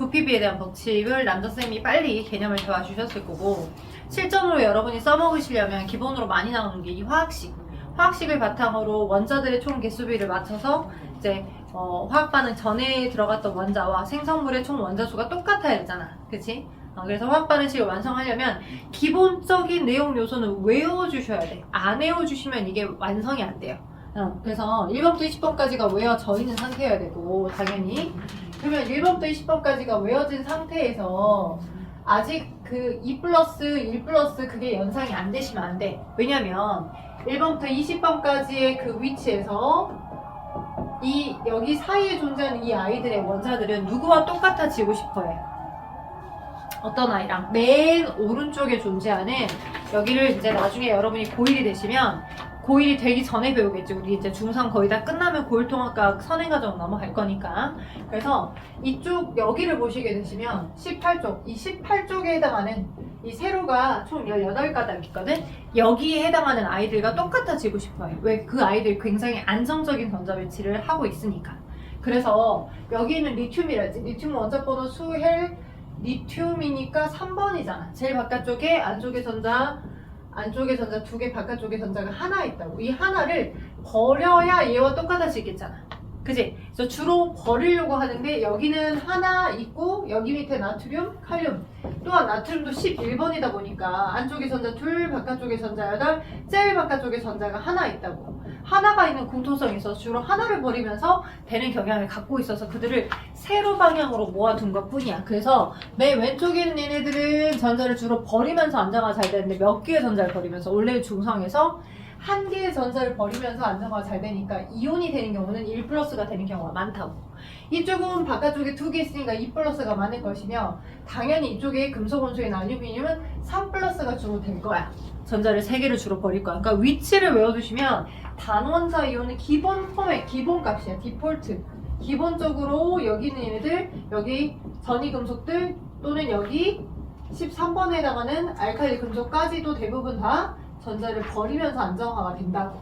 부피비에 대한 법칙을 남자쌤이 빨리 개념을 잡아주셨을 거고, 실전으로 여러분이 써먹으시려면 기본으로 많이 나오는 게 이 화학식. 화학식을 바탕으로 원자들의 총 개수비를 맞춰서 이제 화학 반응 전에 들어갔던 원자와 생성물의 총 원자수가 똑같아야 되잖아. 그치? 그래서 화학 반응식을 완성하려면 기본적인 내용 요소는 외워주셔야 돼. 안 외워주시면 이게 완성이 안 돼요. 그래서 1번부터 20번까지가 외워져 있는 상태여야 되고, 당연히. 그러면 1번부터 20번까지가 외워진 상태에서 아직 그 2 플러스 1 플러스 그게 연상이 안 되시면 안 돼. 왜냐면 1번부터 20번까지의 그 위치에서 여기 사이에 존재하는 이 아이들의 원자들은 누구와 똑같아지고 싶어요? 어떤 아이랑? 맨 오른쪽에 존재하는, 여기를 이제 나중에 여러분이 고1이 되시면, 고1이 되기 전에 배우겠지. 우리 이제 중3 거의 다 끝나면 고일통합과 선행과정 넘어갈 거니까. 그래서 이쪽 여기를 보시게 되시면 18쪽, 이 18쪽에 해당하는 이 세로가 총 18가닥 있거든. 여기에 해당하는 아이들과 똑같아지고 싶어요. 왜? 그 아이들 굉장히 안정적인 전자 배치를 하고 있으니까. 그래서 여기는 리튬이라지. 리튬 원자번호 수헬 리튬이니까 3번이잖아. 제일 바깥쪽에 안쪽에 전자 2개, 바깥쪽에 전자가 하나 있다고. 이 하나를 버려야 얘와 똑같아지겠잖아. 그지? 그래서 주로 버리려고 하는데, 여기는 하나 있고 여기 밑에 나트륨, 칼륨. 또한 나트륨도 11번이다 보니까 안쪽에 전자 2, 바깥쪽에 전자 8, 제일 바깥쪽에 전자가 하나 있다고. 하나가 있는 공통성이 있어서 주로 하나를 버리면서 되는 경향을 갖고 있어서 그들을 세로 방향으로 모아둔 것 뿐이야. 그래서 맨 왼쪽에 있는 얘네들은 전자를 주로 버리면서 안정화가 잘 되는데, 몇 개의 전자를 버리면서, 원래 중성에서 한 개의 전자를 버리면서 안정화가 잘 되니까 이온이 되는 경우는 1 플러스가 되는 경우가 많다고. 이쪽은 바깥쪽에 2개 있으니까 2 플러스가 많을 것이며, 당연히 이쪽에 금속 원소인 알루미늄은 3 플러스가 주로 될 거야. 전자를 3개를 주로 버릴 거야. 그러니까 위치를 외워두시면 단원자 이온은 기본 포맷, 기본 값이야. 디폴트. 기본적으로 여기 있는 얘네들, 여기 전이 금속들, 또는 여기 13번에 해당하는 알칼리 금속까지도 대부분 다 전자를 버리면서 안정화가 된다고.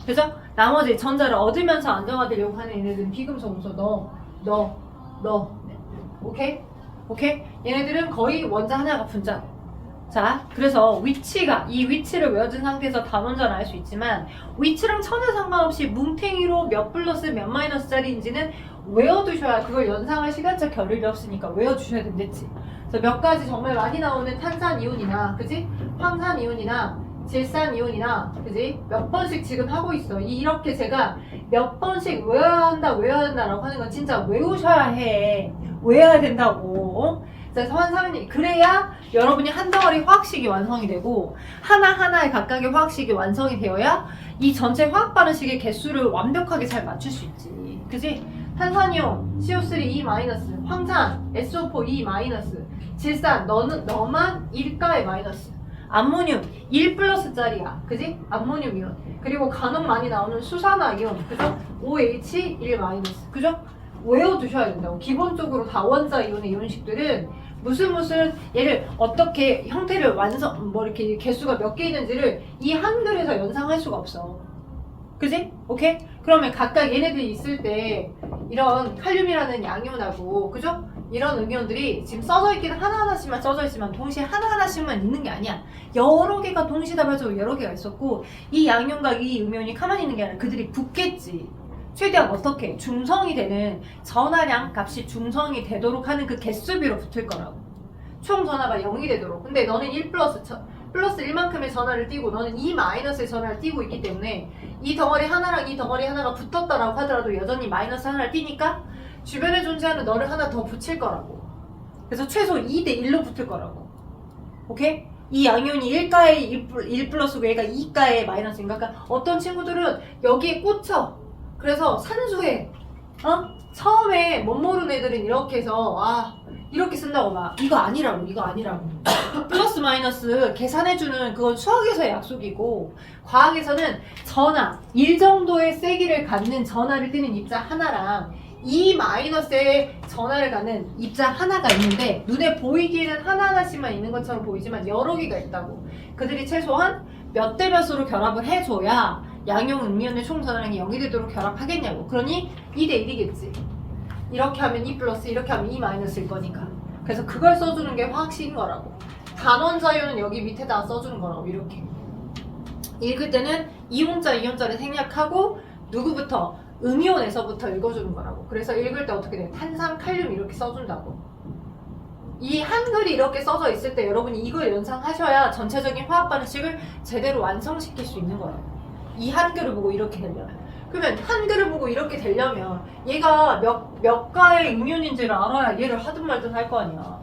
그래서 나머지 전자를 얻으면서 안정화되려고 하는 얘네들은 비금속 원소 넣어. 오케이? 오케이? 얘네들은 거의 원자 하나가 분자. 자, 그래서 이 위치를 외워진 상태에서 단원자를 알 수 있지만, 위치랑 전혀 상관없이 뭉탱이로 몇 플러스 몇 마이너스 짜리인지는 외워두셔야, 그걸 연상할 시간적 겨를이 없으니까 외워주셔야 된댔지. 그래서 몇 가지 정말 많이 나오는 탄산이온이나, 그지? 황산이온이나, 질산이온이나, 그지? 몇 번씩 지금 하고 있어. 이렇게 제가 몇 번씩 외워야 한다라고 하는 건 진짜 외우셔야 해. 외워야 된다고. 그래서 환상이, 그래야 여러분이 한 덩어리 화학식이 완성이 되고, 하나하나의 각각의 화학식이 완성이 되어야 이 전체 화학 반응식의 개수를 완벽하게 잘 맞출 수 있지. 그지? 탄산이온, CO3E-, 황산, SO4E-, 질산, 너만 1가의 마이너스. 암모늄 1 플러스짜리야. 그지? 암모늄 이온. 그리고 간혹 많이 나오는 수산화 이온. 그죠? OH 1 마이너스. 그죠? 외워두셔야 된다고. 기본적으로 다원자 이온의 이온식들은 무슨 얘를 어떻게 형태를 이렇게 개수가 몇 개 있는지를 이 한글에서 연상할 수가 없어. 그지? 오케이? 그러면 각각 얘네들이 있을 때 이런 칼륨이라는 양이온하고, 그죠? 이런 음이온들이 지금 써져 있기는 하나하나씩만 써져 있지만 동시에 하나하나씩만 있는 게 아니야. 여러 개가 동시다발적으로 여러 개가 있었고, 이 양이온과 이 음이온이 가만히 있는 게 아니라 그들이 붙겠지. 최대한 어떻게 중성이 되는 전하량 값이 중성이 되도록 하는 그 개수비로 붙을 거라고. 총 전하가 0이 되도록. 근데 너는 1 플러스 1만큼의 전하를 띄고 너는 2 마이너스의 전하를 띄고 있기 때문에 이 덩어리 하나랑 이 덩어리 하나가 붙었다라고 하더라도 여전히 마이너스 하나를 띄니까 주변에 존재하는 너를 하나 더 붙일 거라고. 그래서 최소 2대 1로 붙을 거라고. 오케이? 이 양이온이 1가의 1 플러스고 얘가 2가의 마이너스인가? 그러니까 어떤 친구들은 여기에 꽂혀. 그래서 산수해. 처음에 못 모르는 애들은 이렇게 해서 이렇게 쓴다고 막 이거 아니라고. 플러스 마이너스 계산해주는 그건 수학에서의 약속이고, 과학에서는 전하 1 정도의 세기를 갖는 전하를 띠는 입자 하나랑 2 마이너스의 전하를 갖는 입자 하나가 있는데, 눈에 보이기에는 하나하나씩만 있는 것처럼 보이지만 여러 개가 있다고. 그들이 최소한 몇 대 몇으로 결합을 해줘야 양이온, 음이온의 총 전하량이 0이 되도록 결합하겠냐고. 그러니 2대 1이겠지. 이렇게 하면 E 플러스, 이렇게 하면 E 마이너스일 거니까. 그래서 그걸 써주는 게 화학식인 거라고. 단원 자유는 여기 밑에다 써주는 거라고. 이렇게 읽을 때는 이온자, 이온자를 생략하고 누구부터? 음이온에서부터 읽어주는 거라고. 그래서 읽을 때 어떻게 돼? 탄산, 칼륨 이렇게 써준다고. 이 한글이 이렇게 써져 있을 때 여러분이 이걸 연상하셔야 전체적인 화학 반응식을 제대로 완성시킬 수 있는 거예요. 이 한글을 보고 이렇게 되려면. 그러면 한글을 보고 이렇게 되려면 얘가 몇 가의 음이온인지를 알아야 얘를 하든 말든 할 거 아니야.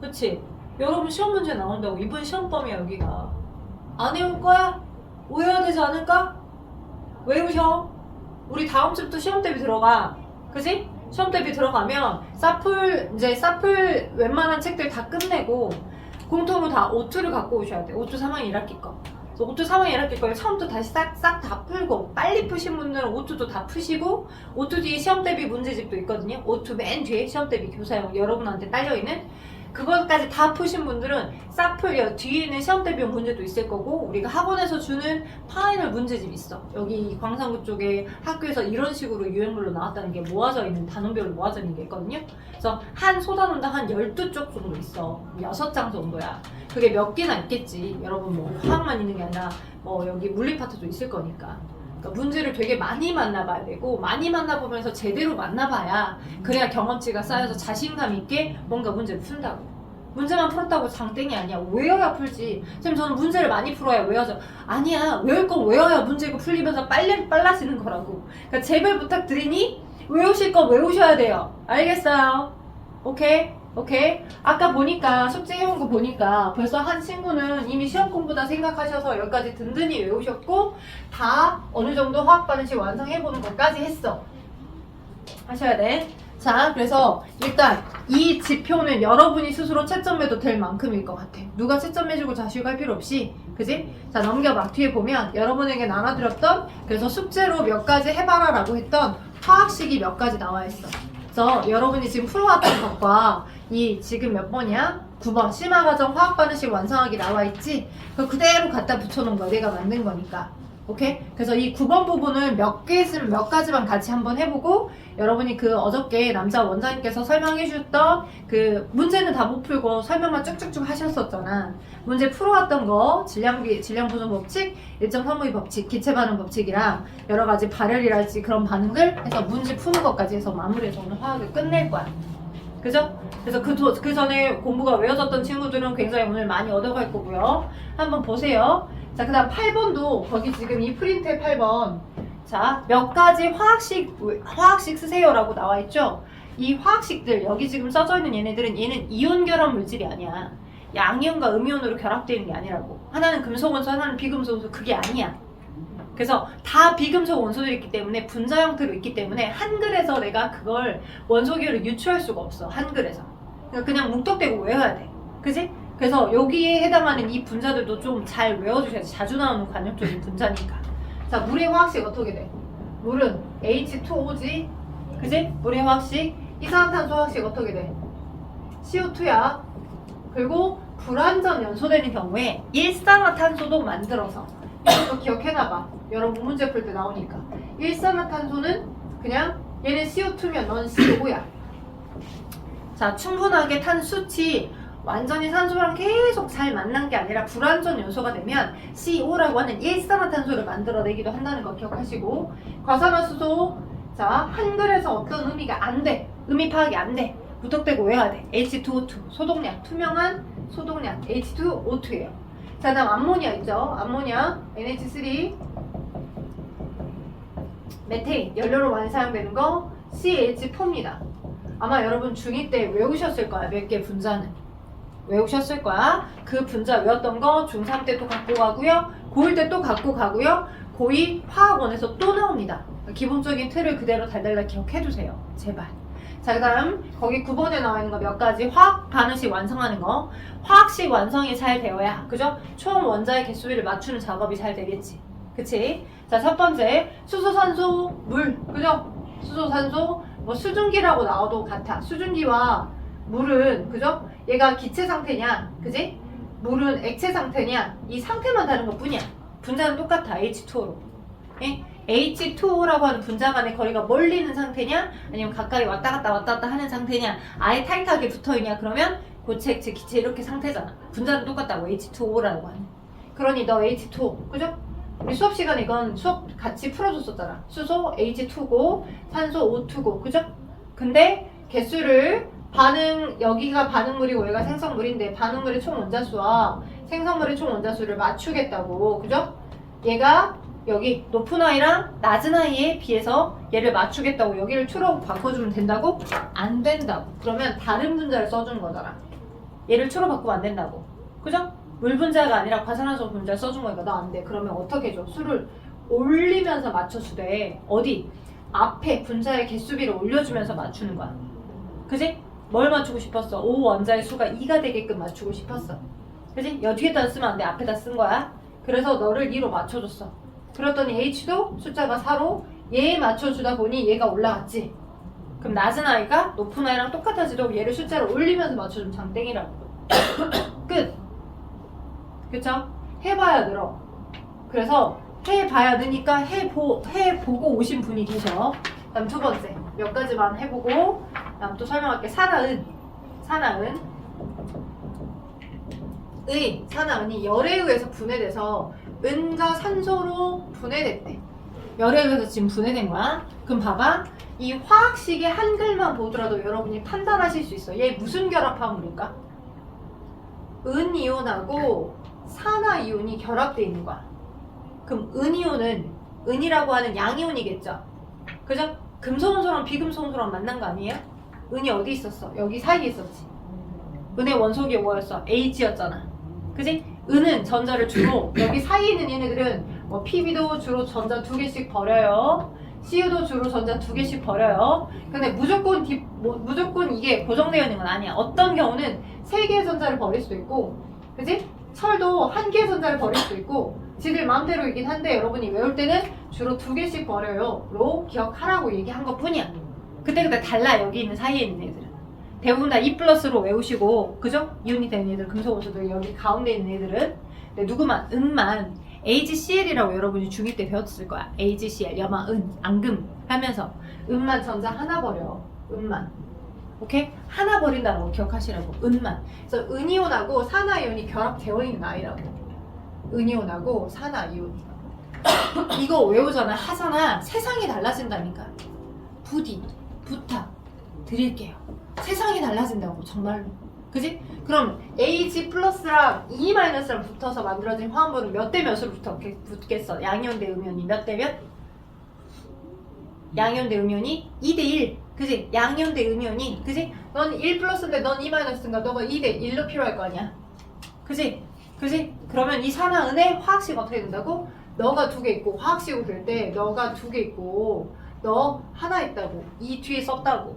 그치? 여러분 시험 문제 나온다고. 이번 시험 범위야 여기가. 안 외울 거야? 외워야 되지 않을까? 외우셔. 우리 다음 주부터 시험 대비 들어가. 그치? 시험 대비 들어가면 사플 웬만한 책들 다 끝내고 공통으로 다 O2를 갖고 오셔야 돼. O2 3학년 1학기 거. 그래서 O2 3학년 1학기 거를 처음부터 다시 싹 다 풀고, 빨리 푸신 분들은 O2도 다 푸시고, O2 뒤에 시험 대비 문제집도 있거든요. O2 맨 뒤에 시험 대비 교사용 여러분한테 딸려있는 그것까지 다 푸신 분들은 사플 뒤에는 시험 대비용 문제도 있을 거고, 우리가 학원에서 주는 파이널 문제집 있어. 여기 광산구 쪽에 학교에서 이런 식으로 유형별로 나왔다는 게 모아져 있는, 단원별로 모아져 있는 게 있거든요. 그래서 한 소단원당 한 12쪽 정도 있어. 6장 정도야. 그게 몇 개나 있겠지. 여러분 뭐 화학만 있는 게 아니라 뭐 여기 물리 파트도 있을 거니까. 그러니까 문제를 되게 많이 만나봐야 되고, 많이 만나보면서 제대로 만나봐야 그래야 경험치가 쌓여서 자신감 있게 뭔가 문제를 푼다고. 문제만 풀었다고 장땡이 아니야. 외워야 풀지. 선생님 저는 문제를 많이 풀어야 외워져. 아니야. 외울 건 외워야 문제가 풀리면서 빨라지는 거라고. 그러니까 제발 부탁드리니 외우실 건 외우셔야 돼요. 알겠어요? 오케이? 아까 보니까 숙제 해온 거 보니까 벌써 한 친구는 이미 시험 공부다 생각하셔서 여기까지 든든히 외우셨고, 다 어느 정도 화학 반응식 완성해보는 것까지 했어. 하셔야 돼. 자, 그래서 일단 이 지표는 여러분이 스스로 채점해도 될 만큼일 것 같아. 누가 채점해주고 자식할 필요 없이. 그지? 자, 넘겨봐. 뒤에 보면 여러분에게 나눠드렸던, 그래서 숙제로 몇 가지 해봐라 라고 했던 화학식이 몇 가지 나와 있어. 그래서 여러분이 지금 풀어왔던 것과 이 지금 몇 번이야? 9번 심화과정 화학반응식 완성하기 나와 있지? 그거 그대로 갖다 붙여놓은 거야. 내가 만든 거니까. 오케이? 그래서 이 9번 부분을 몇 개 있으면 몇 가지만 같이 한번 해보고, 여러분이 그 어저께 남자 원장님께서 설명해 주셨던 그 문제는 다 못 풀고 설명만 쭉쭉쭉 하셨었잖아. 문제 풀어왔던 거, 질량 보존 법칙, 일정 산모의 법칙, 기체 반응 법칙이랑 여러 가지 발열이랄지 그런 반응들 해서 문제 푸는 것까지 해서 마무리해서 오늘 화학을 끝낼 거야. 그죠? 그래서 그 전에 공부가 외워졌던 친구들은 굉장히 오늘 많이 얻어갈 거고요. 한번 보세요. 자, 그 다음 8번도 거기 지금 이 프린트의 8번. 자, 몇 가지 화학식 쓰세요라고 나와 있죠? 이 화학식들, 여기 지금 써져 있는 얘는 이온 결합 물질이 아니야. 양이온과 음이온으로 결합되어 있는 게 아니라고. 하나는 금속 원소, 하나는 비금속 원소. 그게 아니야. 그래서 다 비금속 원소들이 있기 때문에 분자 형태로 있기 때문에 한글에서 내가 그걸 원소계를 유추할 수가 없어. 한글에서. 그러니까 그냥 묵독대고 외워야 돼. 그지? 그래서 여기에 해당하는 이 분자들도 좀 잘 외워주셔야지. 자주 나오는 관용적인 분자니까. 자, 물의 화학식 어떻게 돼? 물은 H2O지? 그지? 물의 화학식. 이산화탄소 화학식 어떻게 돼? CO2야. 그리고 불완전 연소되는 경우에 일산화탄소도 만들어서, 이것도 기억해놔봐. 여러분 문제 풀 때 나오니까. 일산화탄소는 그냥 얘는 CO2면 넌 CO5야. 자, 충분하게 탄수치 완전히 산소랑 계속 잘 만난 게 아니라 불완전 연소가 되면 CO라고 하는 일산화탄소를 만들어내기도 한다는 거 기억하시고, 과산화수소. 자, 한글에서 어떤 의미가 안 돼. 의미 파악이 안 돼. 무턱대고 외워야 돼. H2O2. 소독약. 투명한 소독약. H2O2예요. 자, 다음 암모니아 있죠? 암모니아. NH3. 메테인. 연료로 많이 사용되는 거. CH4입니다. 아마 여러분 중2 때 외우셨을 거야. 몇 개 분자는. 외우셨을 거야. 그 분자 외웠던 거 중3 때 또 갖고 가고요. 고1 때 또 갖고 가고요. 고2 화학원에서 또 나옵니다. 기본적인 틀을 그대로 달달달 기억해두세요. 제발. 자, 그 다음 거기 9번에 나와 있는 거 몇 가지 화학 반응식 완성하는 거. 화학식 완성이 잘 되어야, 그죠? 총 원자의 개수비를 맞추는 작업이 잘 되겠지. 그치? 자, 첫 번째 수소, 산소, 물. 그죠? 수소, 산소, 뭐 수증기라고 나와도 같아. 수증기와 물은, 그죠? 얘가 기체 상태냐, 그지? 물은 액체 상태냐, 이 상태만 다른 것 뿐이야. 분자는 똑같아. H2O로. 예? H2O라고 하는 분자 간의 거리가 멀리 있는 상태냐 아니면 가까이 왔다 갔다 하는 상태냐 아예 타이트하게 붙어있냐 그러면 고체, 액체, 기체 이렇게 상태잖아. 분자는 똑같다고 H2O라고 하는. 그러니 너 H2O 그죠? 우리 수업 시간에 이건 수업 같이 풀어줬었잖아. 수소 H2고 산소 O2고 그죠? 근데 개수를 여기가 반응물이고 여기가 생성물인데 반응물의 총 원자수와 생성물의 총 원자수를 맞추겠다고 그죠? 얘가 여기 높은 I랑 낮은 I에 비해서 얘를 맞추겠다고 여기를 X로 바꿔주면 된다고? 안 된다고. 그러면 다른 분자를 써준 거잖아. 얘를 X로 바꾸면 안 된다고. 그죠? 물 분자가 아니라 과산화수 분자를 써준 거니까 너 안 돼. 그러면 어떻게 해줘? 수를 올리면서 맞춰주되 어디? 앞에 분자의 개수비를 올려주면서 맞추는 거야. 그지? 뭘 맞추고 싶었어? O 원자의 수가 2가 되게끔 맞추고 싶었어. 그지? 여 뒤에다 쓰면 안 돼. 앞에다 쓴 거야. 그래서 너를 2로 맞춰줬어. 그랬더니 H도 숫자가 4로 얘에 맞춰주다 보니 얘가 올라갔지. 그럼 낮은 I가 높은 I랑 똑같아지도록 얘를 숫자를 올리면서 맞춰주면 장땡이라고. 끝. 그쵸? 해봐야 늘어. 그래서 해봐야 느니까 해보고 오신 분이 계셔. 다음 두 번째 몇 가지만 해보고 다음 또 설명할게. 산화은 산화은이 열에 의해서 분해돼서 은과 산소로 분해됐대. 열에 의해서 지금 분해된 거야. 그럼 봐봐. 이 화학식의 한글만 보더라도 여러분이 판단하실 수 있어. 얘 무슨 결합 화합물일까? 은이온하고 산화이온이 결합되어 있는 거야. 그럼 은이온은 은이라고 하는 양이온이겠죠? 그죠? 금속원소랑 비금속원소랑 만난 거 아니에요? 은이 어디 있었어? 여기 사이에 있었지. 은의 원소기 뭐였어? H였잖아. 그지? 은은 전자를 주로 여기 사이에 있는 얘네들은 뭐 PB도 주로 전자 2개씩 버려요. CU도 주로 전자 2개씩 버려요. 근데 무조건 이게 고정되어 있는 건 아니야. 어떤 경우는 3개의 전자를 버릴 수도 있고, 그지? 철도 1개의 전자를 버릴 수도 있고, 지들 마음대로이긴 한데 여러분이 외울 때는 주로 2개씩 버려요. 로 기억하라고 얘기한 것 뿐이야. 그때 달라. 여기 있는 사이에 있는 애들은. 대부분 다 E 플러스로 외우시고, 그죠? 이온이 되는 애들, 금속원소들 여기 가운데 있는 애들은. 근데 누구만, 은만 AgCl이라고 여러분이 중2 때 배웠을 거야. AgCl, 염화, 은, 앙금 하면서 은만 전자 하나 버려. 은만. 오케이? 하나 버린다고 기억하시라고. 은만. 그래서 은이온하고 산화이온이 결합되어 있는 아이라고. 은이온하고 산화이온. 이거 외우잖아. 하잖아. 세상이 달라진다니까. 부탁 드릴게요. 세상이 달라진다고 정말로. 그지? 그럼 Ag 플러스랑 E 마이너스랑 붙어서 만들어진 화합물은 몇 대 몇으로 붙겠어? 양이온 대 음이온이 몇 대 몇? 양이온 대 음이온이 2대 1. 그지? 양이온 대 음이온이. 그지? 넌 1 플러스인데 넌 2 마이너스인가? 너가 2대 1로 필요할 거 아니야. 그지? 그지? 그러면 이 산화은의 화학식 어떻게 된다고? 너가 2개 있고 화학식으로 될 때 너가 2개 있고 너 하나 있다고. 이 뒤에 썼다고.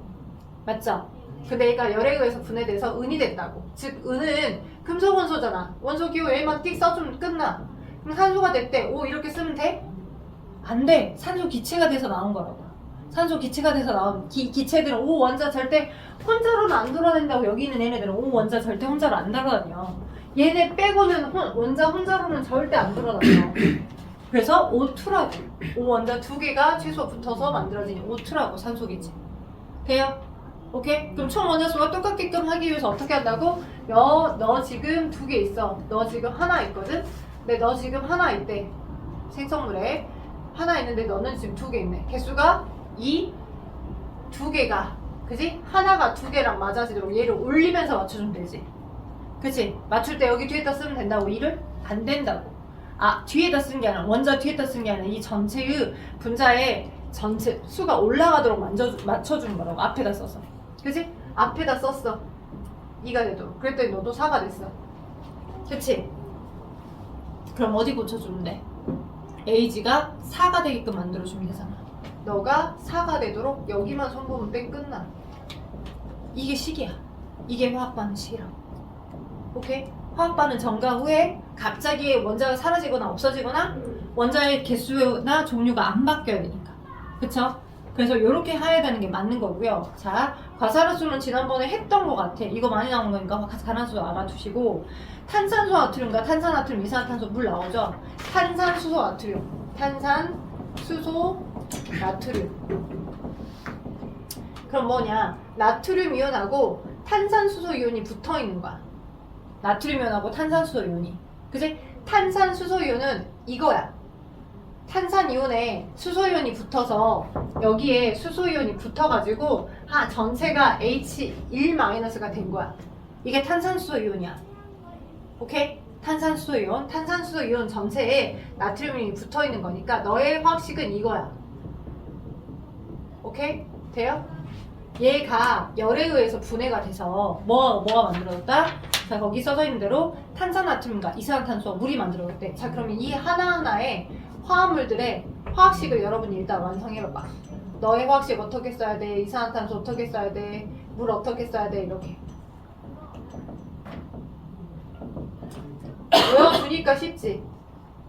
맞죠? 근데 얘가 열에 의해서 분해돼서 은이 됐다고. 즉 은은 금속원소잖아. 원소 기호 A만 띡 써주면 끝나. 그럼 산소가 됐대. 오 이렇게 쓰면 돼? 안 돼. 산소 기체가 돼서 나온 거라고. 산소 기체가 돼서 나온 기체들은 O 원자 절대 혼자로는 안 돌아다닌다고. 여기 있는 얘네들은 O 원자 절대 혼자로 안 돌아다녀. 얘네 빼고는 원자 혼자로는 절대 안 돌아다녀. 그래서 O2라고. O 원자 2개가 최소 붙어서 만들어진 O2라고. 산소 기체. 돼요? 오케이? 그럼 총 원자수가 똑같게끔 하기 위해서 어떻게 한다고? 너 지금 2개 있어. 너 지금 하나 있거든? 근데 너 지금 하나 있대. 생성물에 하나 있는데 너는 지금 2개 있네. 개수가 2개가 그지? 하나가 2개랑 맞아지도록 얘를 올리면서 맞춰주면 되지. 그치? 맞출 때 여기 뒤에다 쓰면 된다고. 2를? 안 된다고. 아 뒤에다 쓴 게 아니라 원자 뒤에다 쓴 게 아니라 이 전체의 분자의 전체 수가 올라가도록 맞춰주는 거라고. 앞에다 써서. 그치? 앞에다 썼어. 2가 되도록. 그랬더니 너도 4가 됐어. 그치? 그럼 어디 고쳐주면 돼? Ag가 4가 되게끔 만들어주면 되잖아. 너가 4가 되도록 여기만 손보면 뺑 끝나. 이게 식이야. 이게 화학반응 식이라고. 오케이? 화학반응 전과 후에 갑자기 원자가 사라지거나 없어지거나 원자의 개수나 종류가 안 바뀌어야 되니까. 그쵸? 그래서 이렇게 해야 되는 게 맞는 거고요. 자, 과산화수는 지난번에 했던 것 같아. 이거 많이 나온 거니까 과산화수 알아두시고, 탄산수 나트륨과 탄산나트륨, 이산화탄소, 물 나오죠? 탄산수소 나트륨, 탄산수소 수소, 나트륨. 그럼 뭐냐? 나트륨 이온하고 탄산수소 이온이 붙어 있는 거야. 나트륨 이온하고 탄산수소 이온이. 그지? 탄산수소 이온은 이거야. 탄산 이온에 수소 이온이 붙어서 여기에 수소 이온이 붙어가지고 전체가 H1-가 된 거야. 이게 탄산수소 이온이야. 오케이? 탄산수소 이온. 탄산수소 이온 전체에 나트륨 이온이 붙어 있는 거니까 너의 화학식은 이거야. 오케이? 돼요? 얘가 열에 의해서 분해가 돼서 뭐가 만들어졌다? 자, 거기 써져 있는 대로 탄산나트륨과 이산화탄소와 물이 만들어졌대. 자, 그러면 이 하나하나의 화합물들의 화학식을 여러분이 일단 완성해봐봐. 너의 화학식 어떻게 써야 돼? 이산화탄소 어떻게 써야 돼? 물 어떻게 써야 돼? 이렇게 외워주니까 쉽지.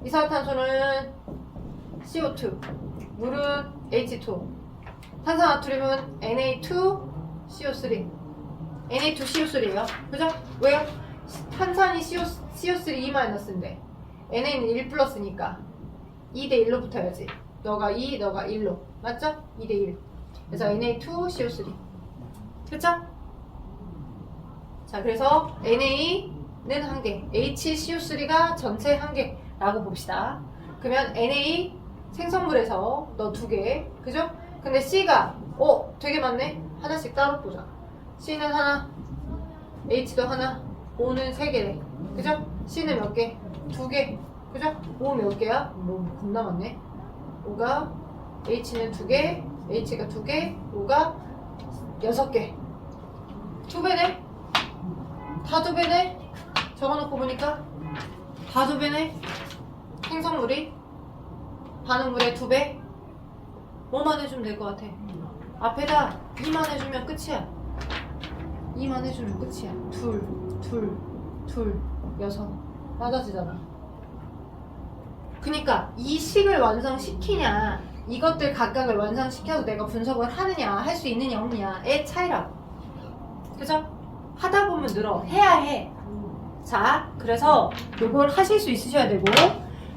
이산화탄소는 CO2, 물은 H2, 탄산나트륨은 Na2CO3. Na2CO3예요. 그죠? 왜요? 탄산이 CO3 2-인데 Na는 1 플러스니까 2대 1로 붙어야지. 너가 2, 너가 1로. 맞죠? 2대 1. 그래서 Na2CO3. 그쵸? 자, 그래서 Na는 한 개, HCO3가 전체 한 개라고 봅시다. 그러면 Na 생성물에서 너 2개. 그죠? 근데 C가 되게 많네. 하나씩 따로 보자. C는 하나, H도 하나, O는 3개래. 그죠? C는 몇 개? 2개. 그죠? O 몇 개야? 겁나 많네. O가 H는 2개, H가 2개, O가 6개. 2배네? 다 2배네? 적어놓고 보니까 다 2배네? 생성물이 반응물의 2배? 뭐만 해주면 될 것 같아? 앞에다 2만 해주면 끝이야. 2만 해주면 끝이야. 둘, 6. 맞아지잖아. 그니까 이 식을 완성시키냐, 이것들 각각을 완성시켜서 내가 분석을 하느냐, 할 수 있느냐 없느냐의 차이라고. 그죠? 하다 보면 늘어. 해야 해. 자, 그래서 요걸 하실 수 있으셔야 되고,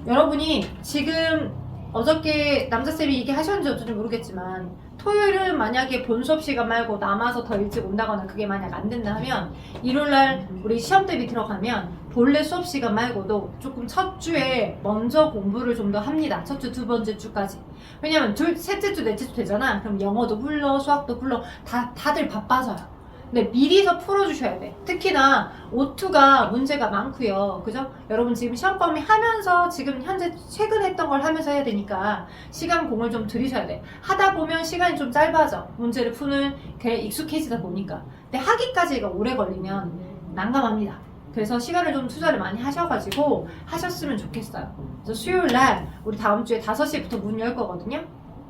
여러분이 지금 어저께 남자쌤이 이게 하셨는지 어쩐지 모르겠지만 토요일은 만약에 본 수업 시간 말고 남아서 더 일찍 온다거나 그게 만약 안 된다 하면 일요일날 우리 시험 대비 들어가면 본래 수업 시간 말고도 조금 첫 주에 먼저 공부를 좀 더 합니다. 첫 주, 두 번째 주까지. 왜냐면 셋째 주, 넷째 주 되잖아. 그럼 영어도 불러, 수학도 불러. 다들 바빠서요. 근데 미리서 풀어주셔야 돼. 특히나 O2가 문제가 많고요. 그죠? 여러분 지금 시험 범위 하면서 지금 현재 최근 했던 걸 하면서 해야 되니까 시간 공을 좀 들이셔야 돼. 하다 보면 시간이 좀 짧아져. 문제를 푸는 게 익숙해지다 보니까. 근데 하기까지가 오래 걸리면 난감합니다. 그래서 시간을 좀 투자를 많이 하셔가지고 하셨으면 좋겠어요. 그래서 수요일날 우리 다음 주에 5시부터 문 열 거거든요.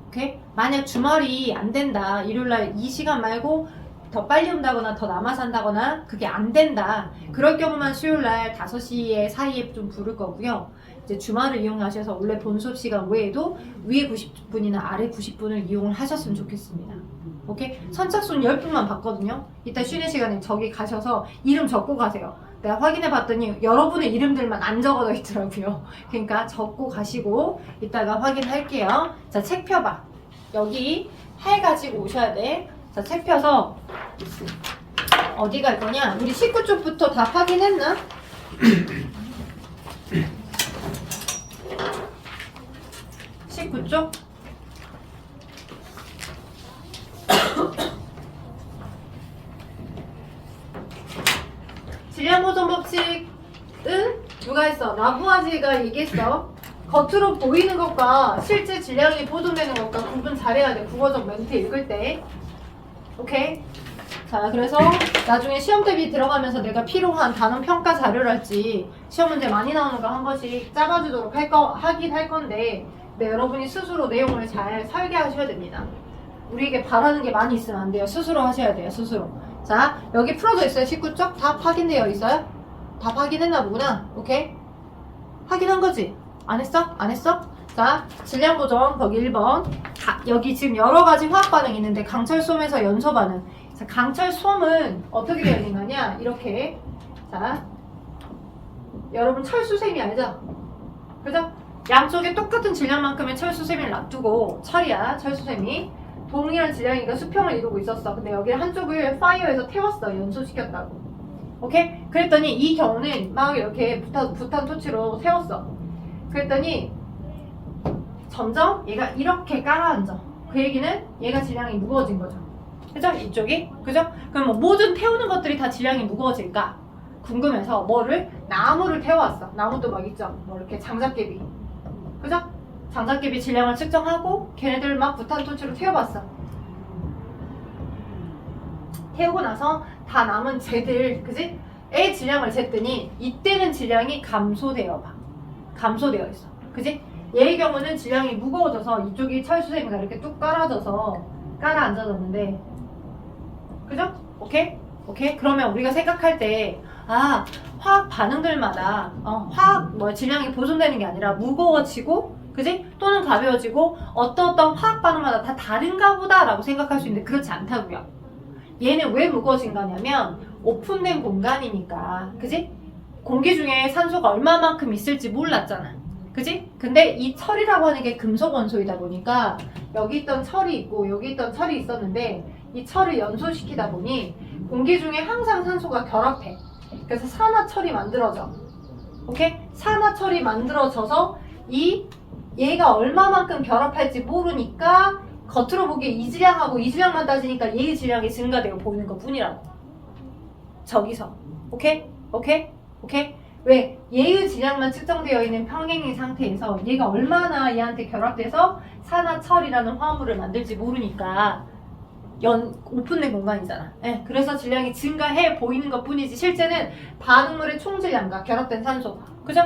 오케이? 만약 주말이 안 된다. 일요일날 이 시간 말고 더 빨리 온다거나 더 남아서 한다거나 그게 안 된다. 그럴 경우만 수요일날 5시에 사이에 좀 부를 거고요. 이제 주말을 이용하셔서 원래 본 수업 시간 외에도 위에 90분이나 아래 90분을 이용을 하셨으면 좋겠습니다. 오케이? 선착순 10분만 봤거든요. 이따 쉬는 시간에 저기 가셔서 이름 적고 가세요. 내가 확인해 봤더니 여러분의 이름들만 안 적어져 있더라고요. 그러니까 적고 가시고 이따가 확인할게요. 자, 책 펴봐. 여기 팔 가지고 오셔야 돼. 자, 책 펴서 어디 갈 거냐? 우리 19쪽부터 다 확인했나? 19쪽? 질량보존 법칙은 누가 했어? 라부아지가 얘기했어. 겉으로 보이는 것과 실제 질량이 보존되는 것과 구분 잘해야 돼. 국어적 멘트 읽을 때. 오케이? 자, 그래서 나중에 시험 대비 들어가면서 내가 필요한 단원 평가 자료랄지 시험 문제 많이 나오는 거 한 번씩 짜봐주도록 하긴 할 건데, 네, 여러분이 스스로 내용을 잘 설계하셔야 됩니다. 우리에게 바라는 게 많이 있으면 안 돼요. 스스로 하셔야 돼요. 스스로. 자, 여기 풀어져 있어요. 19쪽? 다 확인되어 있어요? 다 확인했나 보구나. 오케이? 확인한 거지? 안 했어? 안 했어? 자, 질량 보정 거기 1번. 여기 지금 여러 가지 화학 반응이 있는데 강철솜에서 연소 반응. 자, 강철솜은 어떻게 되어 있는 거냐? 이렇게. 자, 여러분 철수세미 알죠? 그죠? 양쪽에 똑같은 질량만큼의 철수세미를 놔두고 철이야 철수세미 동일한 질량이니까 수평을 이루고 있었어. 근데 여기 한쪽을 파이어에서 태웠어. 연소시켰다고. 오케이? 그랬더니 이 경우는 막 이렇게 부탄 토치로 세웠어. 그랬더니 점점 얘가 이렇게 깔아앉아. 그 얘기는 얘가 질량이 무거워진 거죠. 그죠? 이쪽이? 그죠? 그럼 뭐 모든 태우는 것들이 다 질량이 무거워질까? 궁금해서 뭐를? 나무를 태워왔어. 나무도 막 있죠? 뭐 이렇게 장작개비. 그죠? 장작개비 질량을 측정하고 걔네들 막 부탄 토치로 태워봤어. 태우고 나서 다 남은 쟤들, 그지? 의 질량을 쟀더니 이때는 질량이 감소되어 있어. 그지? 얘의 경우는 질량이 무거워져서 이쪽이 철수세미가 이렇게 뚝 깔아앉아졌는데 그죠? 오케이? 오케이? 그러면 우리가 생각할 때 화학 반응들마다 질량이 보존되는 게 아니라 무거워지고 그지? 또는 가벼워지고 어떤 화학 반응마다 다 다른가 보다 라고 생각할 수 있는데 그렇지 않다고요. 얘는 왜 무거워진 거냐면 오픈된 공간이니까 그지? 공기 중에 산소가 얼마만큼 있을지 몰랐잖아. 그지? 근데 이 철이라고 하는 게 금속 원소이다 보니까 여기 있던 철이 있고 여기 있던 철이 있었는데 이 철을 연소시키다 보니 공기 중에 항상 산소가 결합해. 그래서 산화철이 만들어져. 오케이? 산화철이 만들어져서 얘가 얼마만큼 결합할지 모르니까 겉으로 보기에 이 질량하고 이 질량만 따지니까 얘의 질량이 증가되어 보이는 것 뿐이라고. 저기서. 오케이? 오케이? 오케이? 왜? 얘의 질량만 측정되어 있는 평행의 상태에서 얘가 얼마나 얘한테 결합돼서 산화철이라는 화합물을 만들지 모르니까 오픈된 공간이잖아. 예, 그래서 질량이 증가해 보이는 것 뿐이지 실제는 반응물의 총질량과 결합된 산소가 그죠?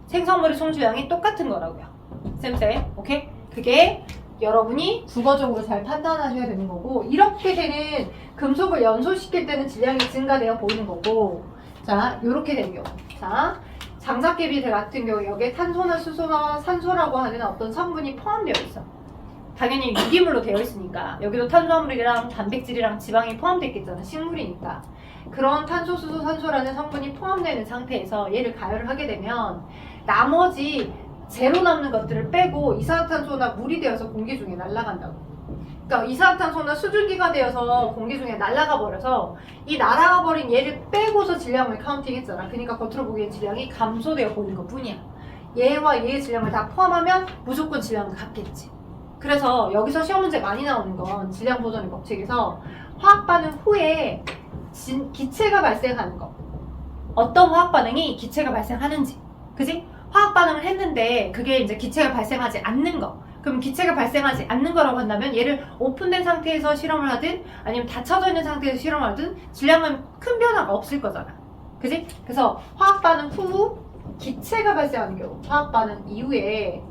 생성물의 총질량이 똑같은 거라고요. 쌤쌤, 오케이? 그게 여러분이 국어적으로 잘 판단하셔야 되는 거고 이렇게 되는 금속을 연소시킬 때는 질량이 증가되어 보이는 거고 자, 요렇게 되는 경우 자, 장작개비 같은 경우 여기에 탄소나 수소나 산소라고 하는 어떤 성분이 포함되어 있어. 당연히 유기물로 되어 있으니까 여기도 탄수화물이랑 단백질이랑 지방이 포함되어 있겠잖아. 식물이니까. 그런 탄소, 수소, 산소라는 성분이 포함되는 상태에서 얘를 가열을 하게 되면 나머지 제로 남는 것들을 빼고 이산화탄소나 물이 되어서 공기 중에 날아간다고. 그러니까 이산화탄소나 수증기가 되어서 공기 중에 날아가 버려서 이 날아가 버린 얘를 빼고서 질량을 카운팅했잖아. 그러니까 겉으로 보기엔 질량이 감소되어 보이는 것 뿐이야. 얘와 얘의 질량을 다 포함하면 무조건 질량은 같겠지. 그래서 여기서 시험 문제 많이 나오는 건 질량 보존의 법칙에서 화학 반응 후에 기체가 발생하는 거. 어떤 화학 반응이 기체가 발생하는지. 그지? 화학 반응을 했는데 그게 이제 기체가 발생하지 않는 거. 그럼 기체가 발생하지 않는 거라고 한다면 얘를 오픈된 상태에서 실험을 하든 아니면 닫혀져 있는 상태에서 실험을 하든 질량은 큰 변화가 없을 거잖아. 그지? 그래서 화학 반응 후 기체가 발생하는 경우, 화학 반응 이후에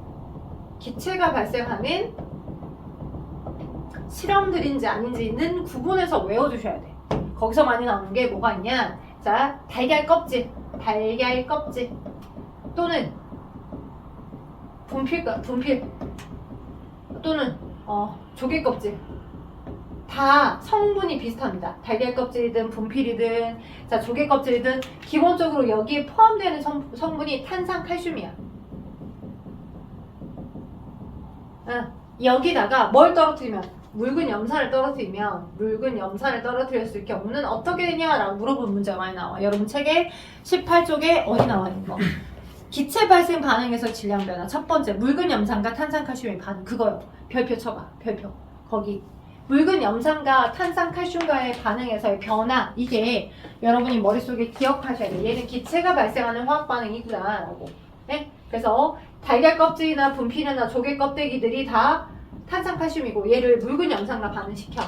기체가 발생하는 실험들인지 아닌지는 구분해서 외워주셔야 돼. 거기서 많이 나오는 게 뭐가 있냐? 자, 달걀 껍질 또는 분필 또는 조개 껍질 다 성분이 비슷합니다. 달걀 껍질이든 분필이든 자 조개 껍질이든 기본적으로 여기에 포함되는 성분이 탄산칼슘이야. 여기다가 뭘 떨어뜨리면 묽은 염산을 떨어뜨렸을 경우는 어떻게 되냐라고 물어보는 문제가 많이 나와. 여러분 책에 18쪽에 어디 나와 있는 거? 기체 발생 반응에서 질량 변화. 첫 번째 묽은 염산과 탄산칼슘의 반응. 그거요. 별표 쳐봐. 별표. 거기 묽은 염산과 탄산칼슘과의 반응에서의 변화. 이게 여러분이 머릿속에 기억하셔야 돼. 얘는 기체가 발생하는 화학 반응이구나 라고. 네? 그래서 달걀 껍질이나 분필이나 조개 껍데기들이 다 탄산칼슘이고 얘를 묽은 염산과 반응시켜.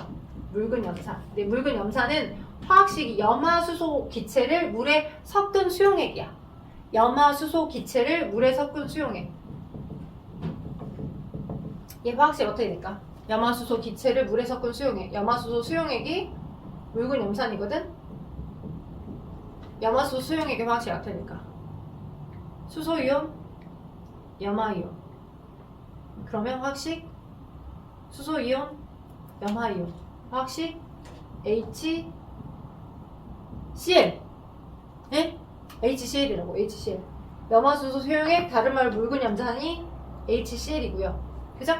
묽은 염산. 근데 묽은 염산은 화학식 염화수소 기체를 물에 섞은 수용액이야. 염화수소 기체를 물에 섞은 수용액. 얘 화학식 어떻게 될까? 염화수소 기체를 물에 섞은 수용액. 염화수소 수용액이 묽은 염산이거든? 염화수소 수용액의 화학식 어떻게 될까? 수소이온, 염화이온. 그러면 화학식 수소이온, 염화이온. 화학식 HCl. 네? HCl이라고, HCl. 염화수소 소용액, 다른 말로 묽은 염산이 HCl이고요. 그죠?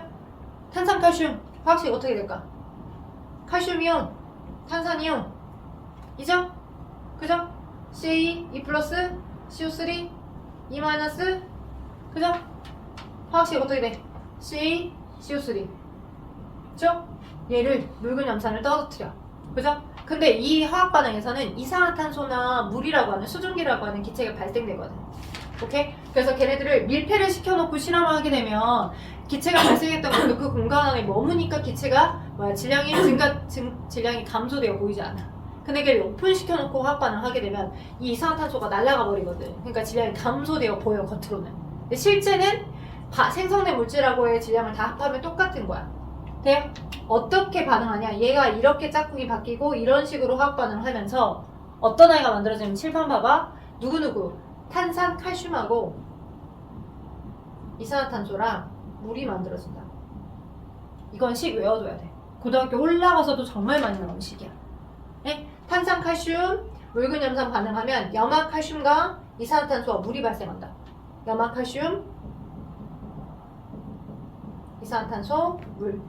탄산칼슘 화학식 어떻게 될까? 칼슘이온, 탄산이온 이죠? 그죠? C, E 플러스, CO3, E 마이너스 그죠? 화학식 어떻게 돼? C, CO3 그죠? 얘를 묽은 염산을 떨어뜨려 그죠? 근데 이 화학 반응에서는 이산화탄소나 물이라고 하는 수증기라고 하는 기체가 발생되거든. 오케이? 그래서 걔네들을 밀폐를 시켜놓고 실험을 하게 되면 기체가 발생했던 것도 그 공간 안에 머무니까 기체가 질량이 질량이 감소되어 보이지 않아. 근데 걔를 오픈시켜놓고 화학 반응을 하게 되면 이 이산화탄소가 날아가 버리거든. 그러니까 질량이 감소되어 보여 겉으로는. 근데 실제는 생성된 물질하고의 질량을 다 합하면 똑같은 거야. 돼요? 어떻게 반응하냐? 얘가 이렇게 짝꿍이 바뀌고 이런 식으로 화학 반응을 하면서 어떤 아이가 만들어지면 칠판 봐봐. 누구누구 탄산 칼슘하고 이산화탄소랑 물이 만들어진다. 이건 식 외워둬야 돼. 고등학교 올라가서도 정말 많이 나오는 식이야. 네? 탄산 칼슘 묽은 염산 반응하면 염화칼슘과 이산화탄소와 물이 발생한다. 염화칼슘 이산화탄소 물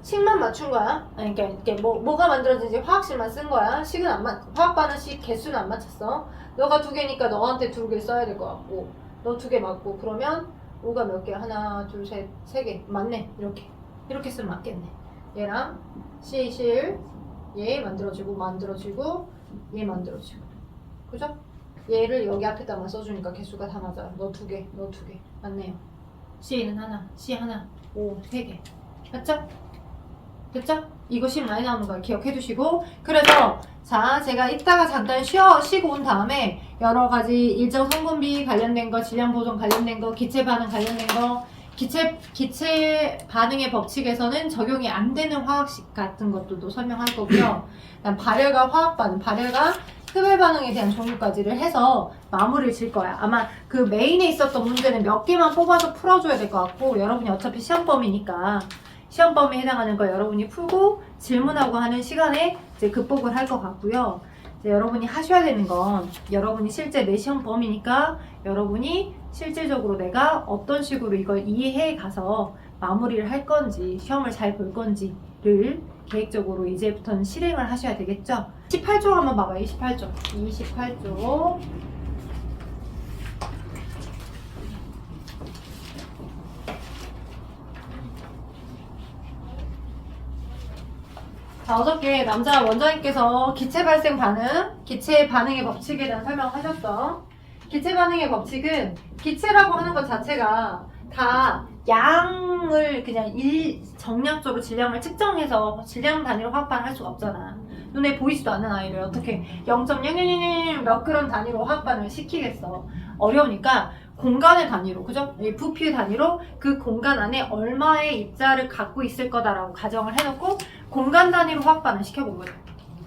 식만 맞춘 거야. 아니, 그러니까 뭐가 만들어진지 화학식만 쓴 거야. 식은 안 화학 반응식 개수는 안 맞췄어. 너가 2개니까 너한테 2개 써야 될 것 같고, 너 2개 맞고, 그러면 5가 몇 개? 하나, 둘, 셋, 3개. 맞네. 이렇게 쓰면 맞겠네. 얘랑 CH1 얘 만들어지고, 얘 만들어지고. 그죠? 얘를 여기 앞에다만 써주니까 개수가 다 맞아요. 너 2개, 너 2개. 맞네요. C는 하나, C 하나, O 3개. 맞죠? 됐죠? 이것이 많이 나오는 걸 기억해 두시고 그래서 자 제가 이따가 잠깐 쉬고 온 다음에 여러 가지 일정 성분비 관련된 거, 질량 보존 관련된 거, 기체 반응 관련된 거, 기체 반응의 법칙에서는 적용이 안 되는 화학식 같은 것들도 설명할 거고요. 그다음 발열과 화학 반응, 발열과 흡열 반응에 대한 종류까지를 해서 마무리를 질 거야. 아마 그 메인에 있었던 문제는 몇 개만 뽑아서 풀어줘야 될 것 같고 여러분이 어차피 시험 범위니까 시험 범위에 해당하는 거 여러분이 풀고 질문하고 하는 시간에 이제 극복을 할 것 같고요. 이제 여러분이 하셔야 되는 건 여러분이 실제 내 시험 범위니까 여러분이 실질적으로 내가 어떤 식으로 이걸 이해해 가서 마무리를 할 건지 시험을 잘 볼 건지를 계획적으로 이제부터는 실행을 하셔야 되겠죠. 28쪽 한번 봐봐요. 28쪽. 자, 어저께 남자 원장님께서 기체 발생 반응, 기체 반응의 법칙에 대한 설명을 하셨어. 기체 반응의 법칙은 기체라고 하는 것 자체가 다 양을 그냥 정량적으로 질량을 측정해서 질량 단위로 화학 반응할 수가 없잖아. 눈에 보이지도 않는 아이를 어떻게 0.0000 몇 그램 단위로 화학 반응을 시키겠어. 어려우니까 공간의 단위로, 그죠? 이 부피 단위로 그 공간 안에 얼마의 입자를 갖고 있을 거다라고 가정을 해놓고 공간 단위로 화학 반응을 시켜본 거죠.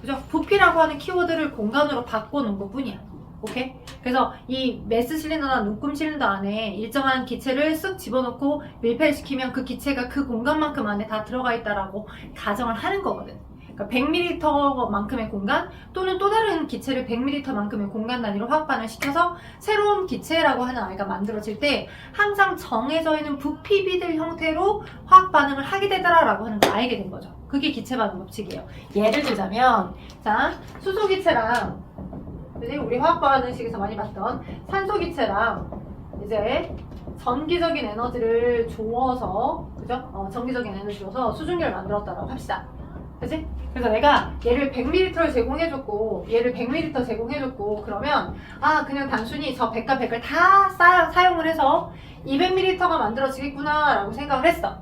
그죠? 부피라고 하는 키워드를 공간으로 바꿔놓은 것 뿐이야. 오케이? 그래서 이 메스 실린더나 눈금 실린더 안에 일정한 기체를 쓱 집어넣고 밀폐를 시키면 그 기체가 그 공간만큼 안에 다 들어가 있다라고 가정을 하는 거거든. 그러니까 100ml만큼의 공간 또는 또 다른 기체를 100ml만큼의 공간 단위로 화학 반응을 시켜서 새로운 기체라고 하는 아이가 만들어질 때 항상 정해져 있는 부피비들 형태로 화학 반응을 하게 되더라라고 하는 걸 알게 된 거죠. 그게 기체 반응 법칙이에요. 예를 들자면 자 수소 기체랑 우리 화학 반응식에서 많이 봤던 산소 기체랑 이제 전기적인 에너지를 주어서 그죠? 전기적인 에너지 줘서 수증기를 만들었다라고 합시다. 그치? 그래서 내가 얘를 100ml를 제공해줬고 얘를 100ml 제공해줬고 그러면 그냥 단순히 저 100과 100을 다 사용을 해서 200ml가 만들어지겠구나 라고 생각을 했어.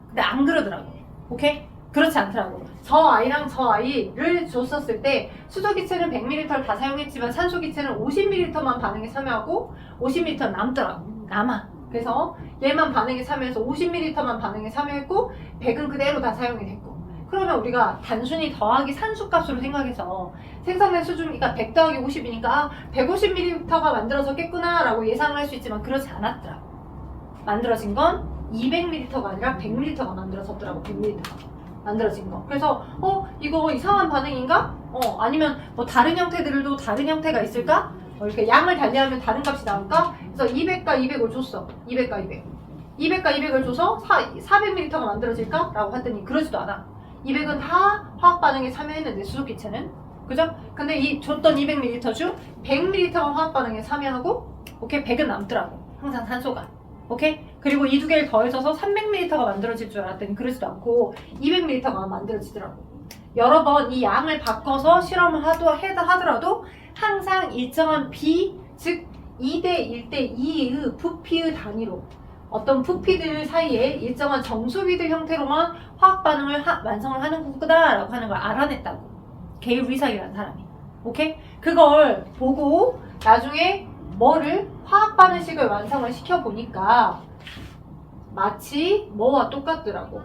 근데 안 그러더라고. 오케이? 그렇지 않더라고. 저 아이랑 저 아이를 줬었을 때 수소기체는 100ml를 다 사용했지만 산소기체는 50ml만 반응에 참여하고 50m는 남더라고. 남아. 그래서 얘만 반응에 참여해서 50ml만 반응에 참여했고 100은 그대로 다 사용이 됐고 그러면 우리가 단순히 더하기 산수값으로 생각해서 생성된 수증기가 100 더하기 50이니까 150ml가 만들어졌겠구나 라고 예상을 할 수 있지만 그렇지 않았더라고. 만들어진 건 200ml가 아니라 100ml가 만들어졌더라고. 100ml가 만들어진 거. 그래서 이거 이상한 반응인가? 아니면 뭐 다른 형태들도 다른 형태가 있을까? 이렇게 양을 달리하면 다른 값이 나올까? 그래서 200과 200을 줬어. 200과 200. 200과 200을 줘서 400ml가 만들어질까? 라고 했더니 그러지도 않아. 200은 다 화학 반응에 참여했는데 수소기체는. 그죠? 근데 이 줬던 200ml 중 100ml가 화학 반응에 참여하고, 오케이? 100은 남더라고. 항상 산소가. 오케이? 그리고 이 두 개를 더해져서 300ml가 만들어질 줄 알았더니 그러지도 않고 200ml가 만들어지더라고. 여러 번 이 양을 바꿔서 실험을 하더라도 항상 일정한 B, 즉 2대 1대 2의 부피의 단위로 어떤 부피들 사이에 일정한 정수비들 형태로만 화학 반응을 완성을 하는 거다라고 하는 걸 알아냈다고. 게일 리삭이라는 사람이. 오케이? 그걸 보고 나중에 뭐를 화학 반응식을 완성을 시켜보니까 마치 뭐와 똑같더라고.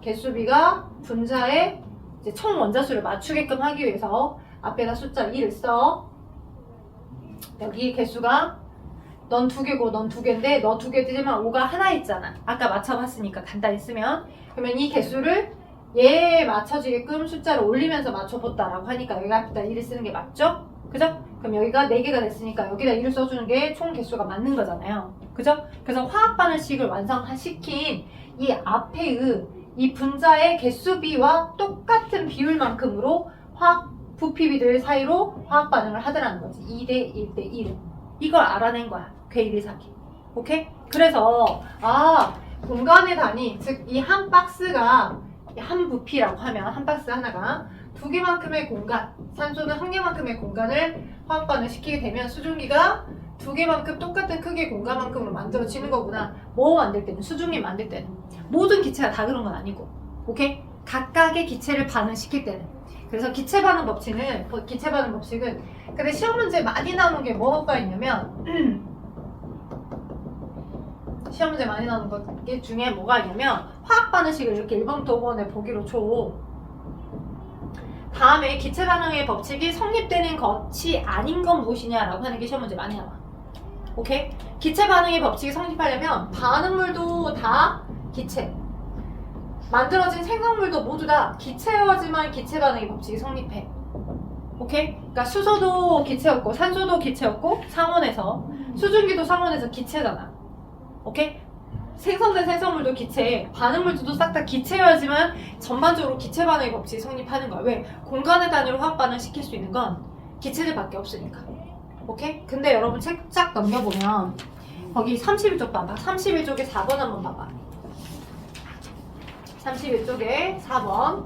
개수비가 분자의 이제 총 원자수를 맞추게끔 하기 위해서 앞에다 숫자 1을 써. 여기 개수가 넌 2개고 넌 2개인데 너 2개지만 5가 하나 있잖아. 아까 맞춰봤으니까 간단히 쓰면. 그러면 이 개수를 얘에 맞춰지게끔 숫자를 올리면서 맞춰봤다라고 하니까 여기 앞에다 1을 쓰는 게 맞죠? 그죠? 그럼 여기가 4개가 됐으니까 여기다 1을 써주는 게 총 개수가 맞는 거잖아요. 그죠? 그래서 화학 반응식을 완성시킨 이 앞에의 이 분자의 개수비와 똑같은 비율만큼으로 화학 부피비들 사이로 화학 반응을 하더라는 거지. 2대 1대 1을. 이걸 알아낸 거야. 괴이리삭이. 오케이? 그래서 공간의 단위, 즉 이 한 박스가 한 부피라고 하면 한 박스 하나가 2개만큼의 공간, 산소는 1개만큼의 공간을 화학 반응 시키게 되면 수증기가 2개만큼 똑같은 크기의 공간만큼으로 만들어지는 거구나. 뭐 만들 때는, 수증기 만들 때는. 모든 기체가 다 그런 건 아니고. 오케이? 각각의 기체를 반응시킬 때는. 그래서 기체 반응 법칙은 근데 시험 문제 많이 나오는 게 뭐가 있냐면 시험 문제 많이 나오는 것 중에 뭐가 있냐면 화학 반응식을 이렇게 1번부터 5번에 보기로 줘. 다음에 기체 반응의 법칙이 성립되는 것이 아닌 건 무엇이냐라고 하는 게 시험 문제 많이 나와. 오케이? 기체 반응의 법칙이 성립하려면 반응물도 다 기체, 만들어진 생성물도 모두 다 기체여야지만 기체 반응의 법칙이 성립해. 오케이? 그러니까 수소도 기체였고 산소도 기체였고 상온에서 수증기도 상온에서 기체잖아. 오케이? 생성된 생성물도 기체, 반응물들도 싹 다 기체여야지만 전반적으로 기체 반응의 법칙이 성립하는 거야. 왜? 공간의 단위로 화학 반응 시킬 수 있는 건 기체들밖에 없으니까. 오케이? 근데 여러분 책 쫙 넘겨보면 거기 31쪽 봐봐. 31쪽에 4번 한번 봐봐. 31쪽에 4번.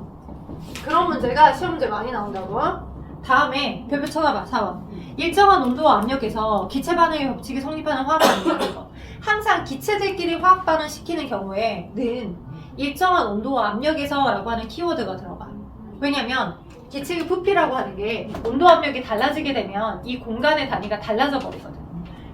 그런 문제가 시험 문제 많이 나온다고. 다음에 별표 쳐다봐. 4번. 일정한 온도와 압력에서 기체 반응의 법칙이 성립하는 화학 반응이 거. 항상 기체들끼리 화학 반응 시키는 경우에는 일정한 온도와 압력에서 라고 하는 키워드가 들어가. 왜냐면 기체의 부피라고 하는 게 온도 압력이 달라지게 되면 이 공간의 단위가 달라져 버리거든.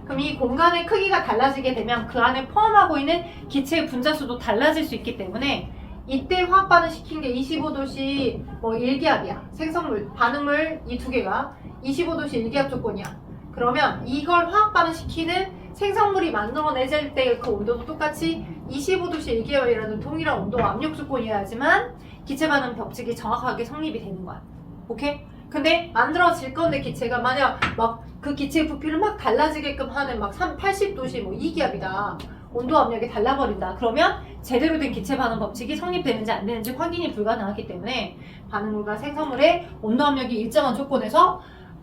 그럼 이 공간의 크기가 달라지게 되면 그 안에 포함하고 있는 기체의 분자수도 달라질 수 있기 때문에 이때 화학 반응 시킨 게 25도씨 뭐 1기압이야. 생성물, 반응물 이 두 개가 25도씨 1기압 조건이야. 그러면 이걸 화학 반응 시키는 생성물이 만들어내질 때 그 온도도 똑같이 25도씨 1기압이라는 동일한 온도와 압력 조건이어야지만 기체 반응 법칙이 정확하게 성립이 되는 거야. 오케이? 근데 만들어질 건데 기체가 만약 막 그 기체의 부피를 막 달라지게끔 하는 막 80도씨 뭐 2기압이다. 온도 압력이 달라버린다. 그러면 제대로 된 기체 반응 법칙이 성립되는지 안 되는지 확인이 불가능하기 때문에 반응물과 생성물의 온도 압력이 일정한 조건에서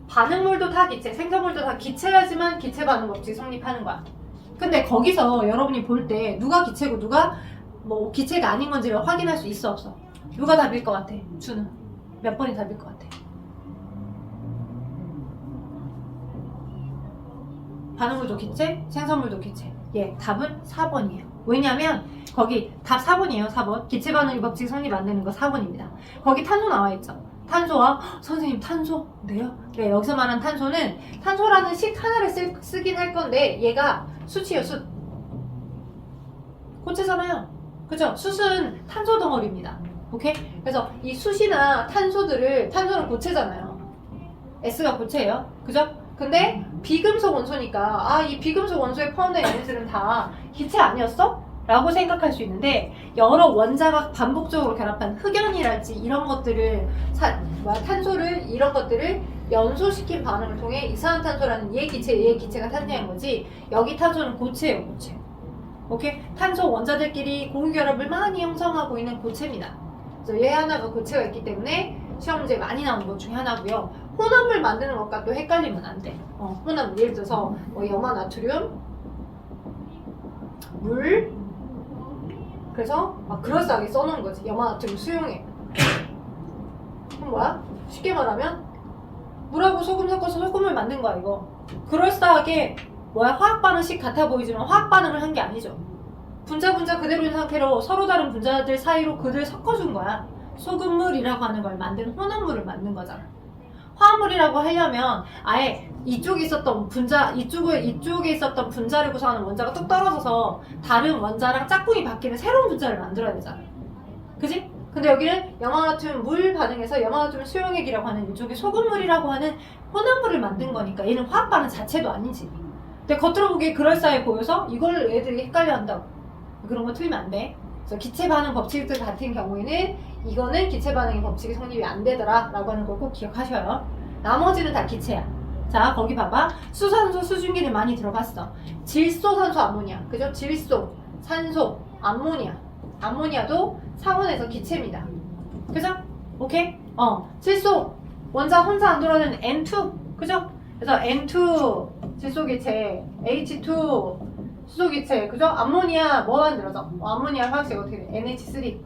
반응물도 다 기체, 생성물도 다 기체야지만 기체 반응 법칙이 성립하는 거야. 근데 거기서 여러분이 볼 때 누가 기체고 누가 뭐 기체가 아닌 건지를 확인할 수 있어 없어? 누가 답일 것 같아? 주는 몇 번이 답일 것 같아? 반응물도 기체, 생성물도 기체. 예, 답은 4번이에요. 왜냐면 거기 답 4번이에요. 4번. 기체 반응의 법칙 성립 안 되는 거 4번입니다. 거기 탄소 나와 있죠. 탄소와 선생님 탄소? 네요? 네, 여기서 말한 탄소는 탄소라는 식 하나를 쓰긴 할 건데 얘가 숯이에요. 숯. 고체잖아요. 그죠? 숯은 탄소 덩어리입니다. 오케이? 그래서 이 숯이나 탄소는 고체잖아요. S가 고체예요. 그죠? 근데 비금속 원소니까 이 비금속 원소에 포함된 얘네들은 다 기체 아니었어? 라고 생각할 수 있는데 여러 원자가 반복적으로 결합한 흑연이랄지 이런 것들을 탄소를 이런 것들을 연소시킨 반응을 통해 이산화탄소라는 얘 기체가 탄생한 거지. 여기 탄소는 고체예요, 고체. 오케이? 탄소 원자들끼리 공유결합을 많이 형성하고 있는 고체입니다. 그래서 얘 하나가 고체가 있기 때문에 시험 문제에 많이 나오는 것 중에 하나고요. 혼합물 만드는 것과 또 헷갈리면 안 돼. 혼합물 예를 들어서 염화 나트륨, 물, 그래서 막 그럴싸하게 써놓은 거지. 염화 나트륨 수용액. 그럼 뭐야? 쉽게 말하면 물하고 소금 섞어서 소금을 만든 거야 이거. 그럴싸하게 화학 반응식 같아 보이지만 화학 반응을 한 게 아니죠. 분자 그대로인 상태로 서로 다른 분자들 사이로 그들 섞어준 거야. 소금물이라고 하는 걸 만든 혼합물을 만든 거잖아. 화합물이라고 하려면 아예 이쪽에 있었던 이쪽에 있었던 분자를 구성하는 원자가 뚝 떨어져서 다른 원자랑 짝꿍이 바뀌는 새로운 분자를 만들어야 되잖아. 그지? 근데 여기는 염화나트륨 물 반응에서 염화나트륨 수용액이라고 하는 이쪽에 소금물이라고 하는 혼합물을 만든 거니까 얘는 화학 반응 자체도 아니지. 근데 겉으로 보기에 그럴싸해 보여서 이걸 애들이 헷갈려 한다고. 그런 거 틀리면 안 돼. 그래서 기체 반응 법칙들 같은 경우에는 이거는 기체 반응의 법칙이 성립이 안 되더라 라고 하는 걸 꼭 기억하셔요. 나머지는 다 기체야. 자, 거기 봐봐. 수산소, 수증기를 많이 들어봤어. 질소, 산소, 암모니아. 그죠? 질소, 산소, 암모니아. 암모니아도 상온에서 기체입니다. 그죠? 오케이? 질소, 원자 혼자 안 돌아다니는 N2. 그죠? 그래서 N2 질소기체, H2 수소기체. 그죠? 암모니아 뭐 만들어져? 암모니아 화학식 어떻게 돼? NH3.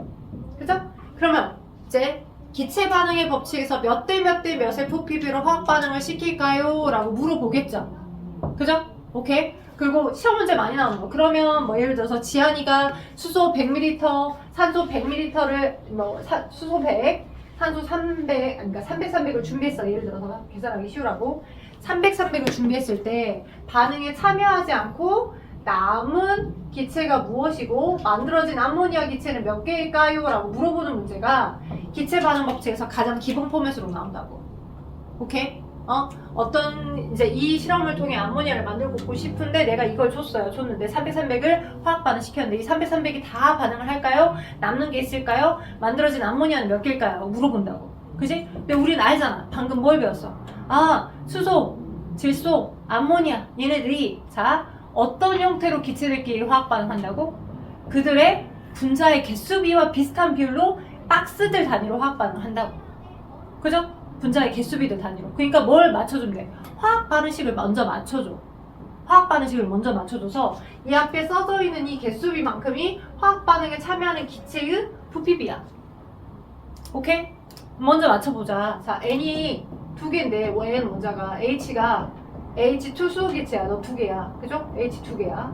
그죠? 그러면 이제 기체 반응의 법칙에서 몇 대 몇의 부피비로 화학 반응을 시킬까요? 라고 물어보겠죠. 그죠? 오케이? 그리고 시험 문제 많이 나오는 거. 그러면 예를 들어서 지한이가 수소 100ml, 산소 100ml를 수소 100, 산소 300, 그러니까 300, 300을 준비했어. 예를 들어서 계산하기 쉬우라고. 300, 300을 준비했을 때 반응에 참여하지 않고 남은 기체가 무엇이고 만들어진 암모니아 기체는 몇 개일까요? 라고 물어보는 문제가 기체 반응 법칙에서 가장 기본 포맷으로 나온다고. 오케이? 어떤 이제 이 실험을 통해 암모니아를 만들고 싶은데 내가 이걸 줬는데 300, 300을 화학 반응 시켰는데 이 300, 300이 다 반응을 할까요? 남는 게 있을까요? 만들어진 암모니아는 몇 개일까요? 물어본다고. 그지? 근데 우리는 알잖아. 방금 뭘 배웠어? 수소, 질소, 암모니아 얘네들이 어떤 형태로 기체들끼리 화학 반응한다고? 그들의 분자의 개수비와 비슷한 비율로 박스들 단위로 화학 반응한다고. 그죠? 분자의 개수비들 단위로. 그러니까 뭘 맞춰주면 돼? 화학 반응식을 먼저 맞춰줘. 화학 반응식을 먼저 맞춰줘서 이 앞에 써져 있는 이 개수비만큼이 화학 반응에 참여하는 기체의 부피비야. 오케이? 먼저 맞춰보자. 자, N이 두 개인데 N 원자가 H가 H2 수소기체야. 너 두 개야. 그죠? H 두 개야.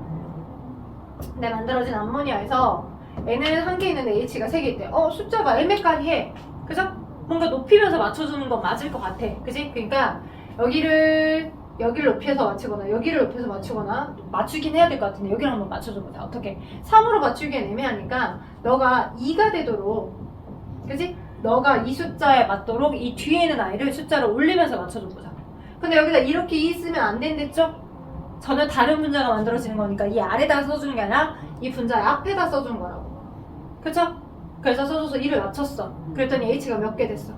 근데 만들어진 암모니아에서 N은 한 개 있는데 H가 세 개 있대. 숫자가 애매까리해. 그죠? 뭔가 높이면서 맞춰주는 건 맞을 것 같아. 그지? 그러니까 여기를 높여서 맞추거나 여기를 높여서 맞추거나 맞추긴 해야 될 것 같은데 여기를 한번 맞춰줘보자. 어떻게? 3으로 맞추기엔 애매하니까 너가 2가 되도록, 그지? 너가 이 숫자에 맞도록 이 뒤에 있는 아이를 숫자를 올리면서 맞춰줘보자. 근데 여기다 이렇게 2 쓰면 안 된댔죠? 전혀 다른 분자가 만들어지는 거니까 이 아래다 써주는 게 아니라 이 분자의 앞에다 써준 거라고. 그쵸? 그래서 써줘서 2를 맞췄어. 그랬더니 H가 몇 개 됐어?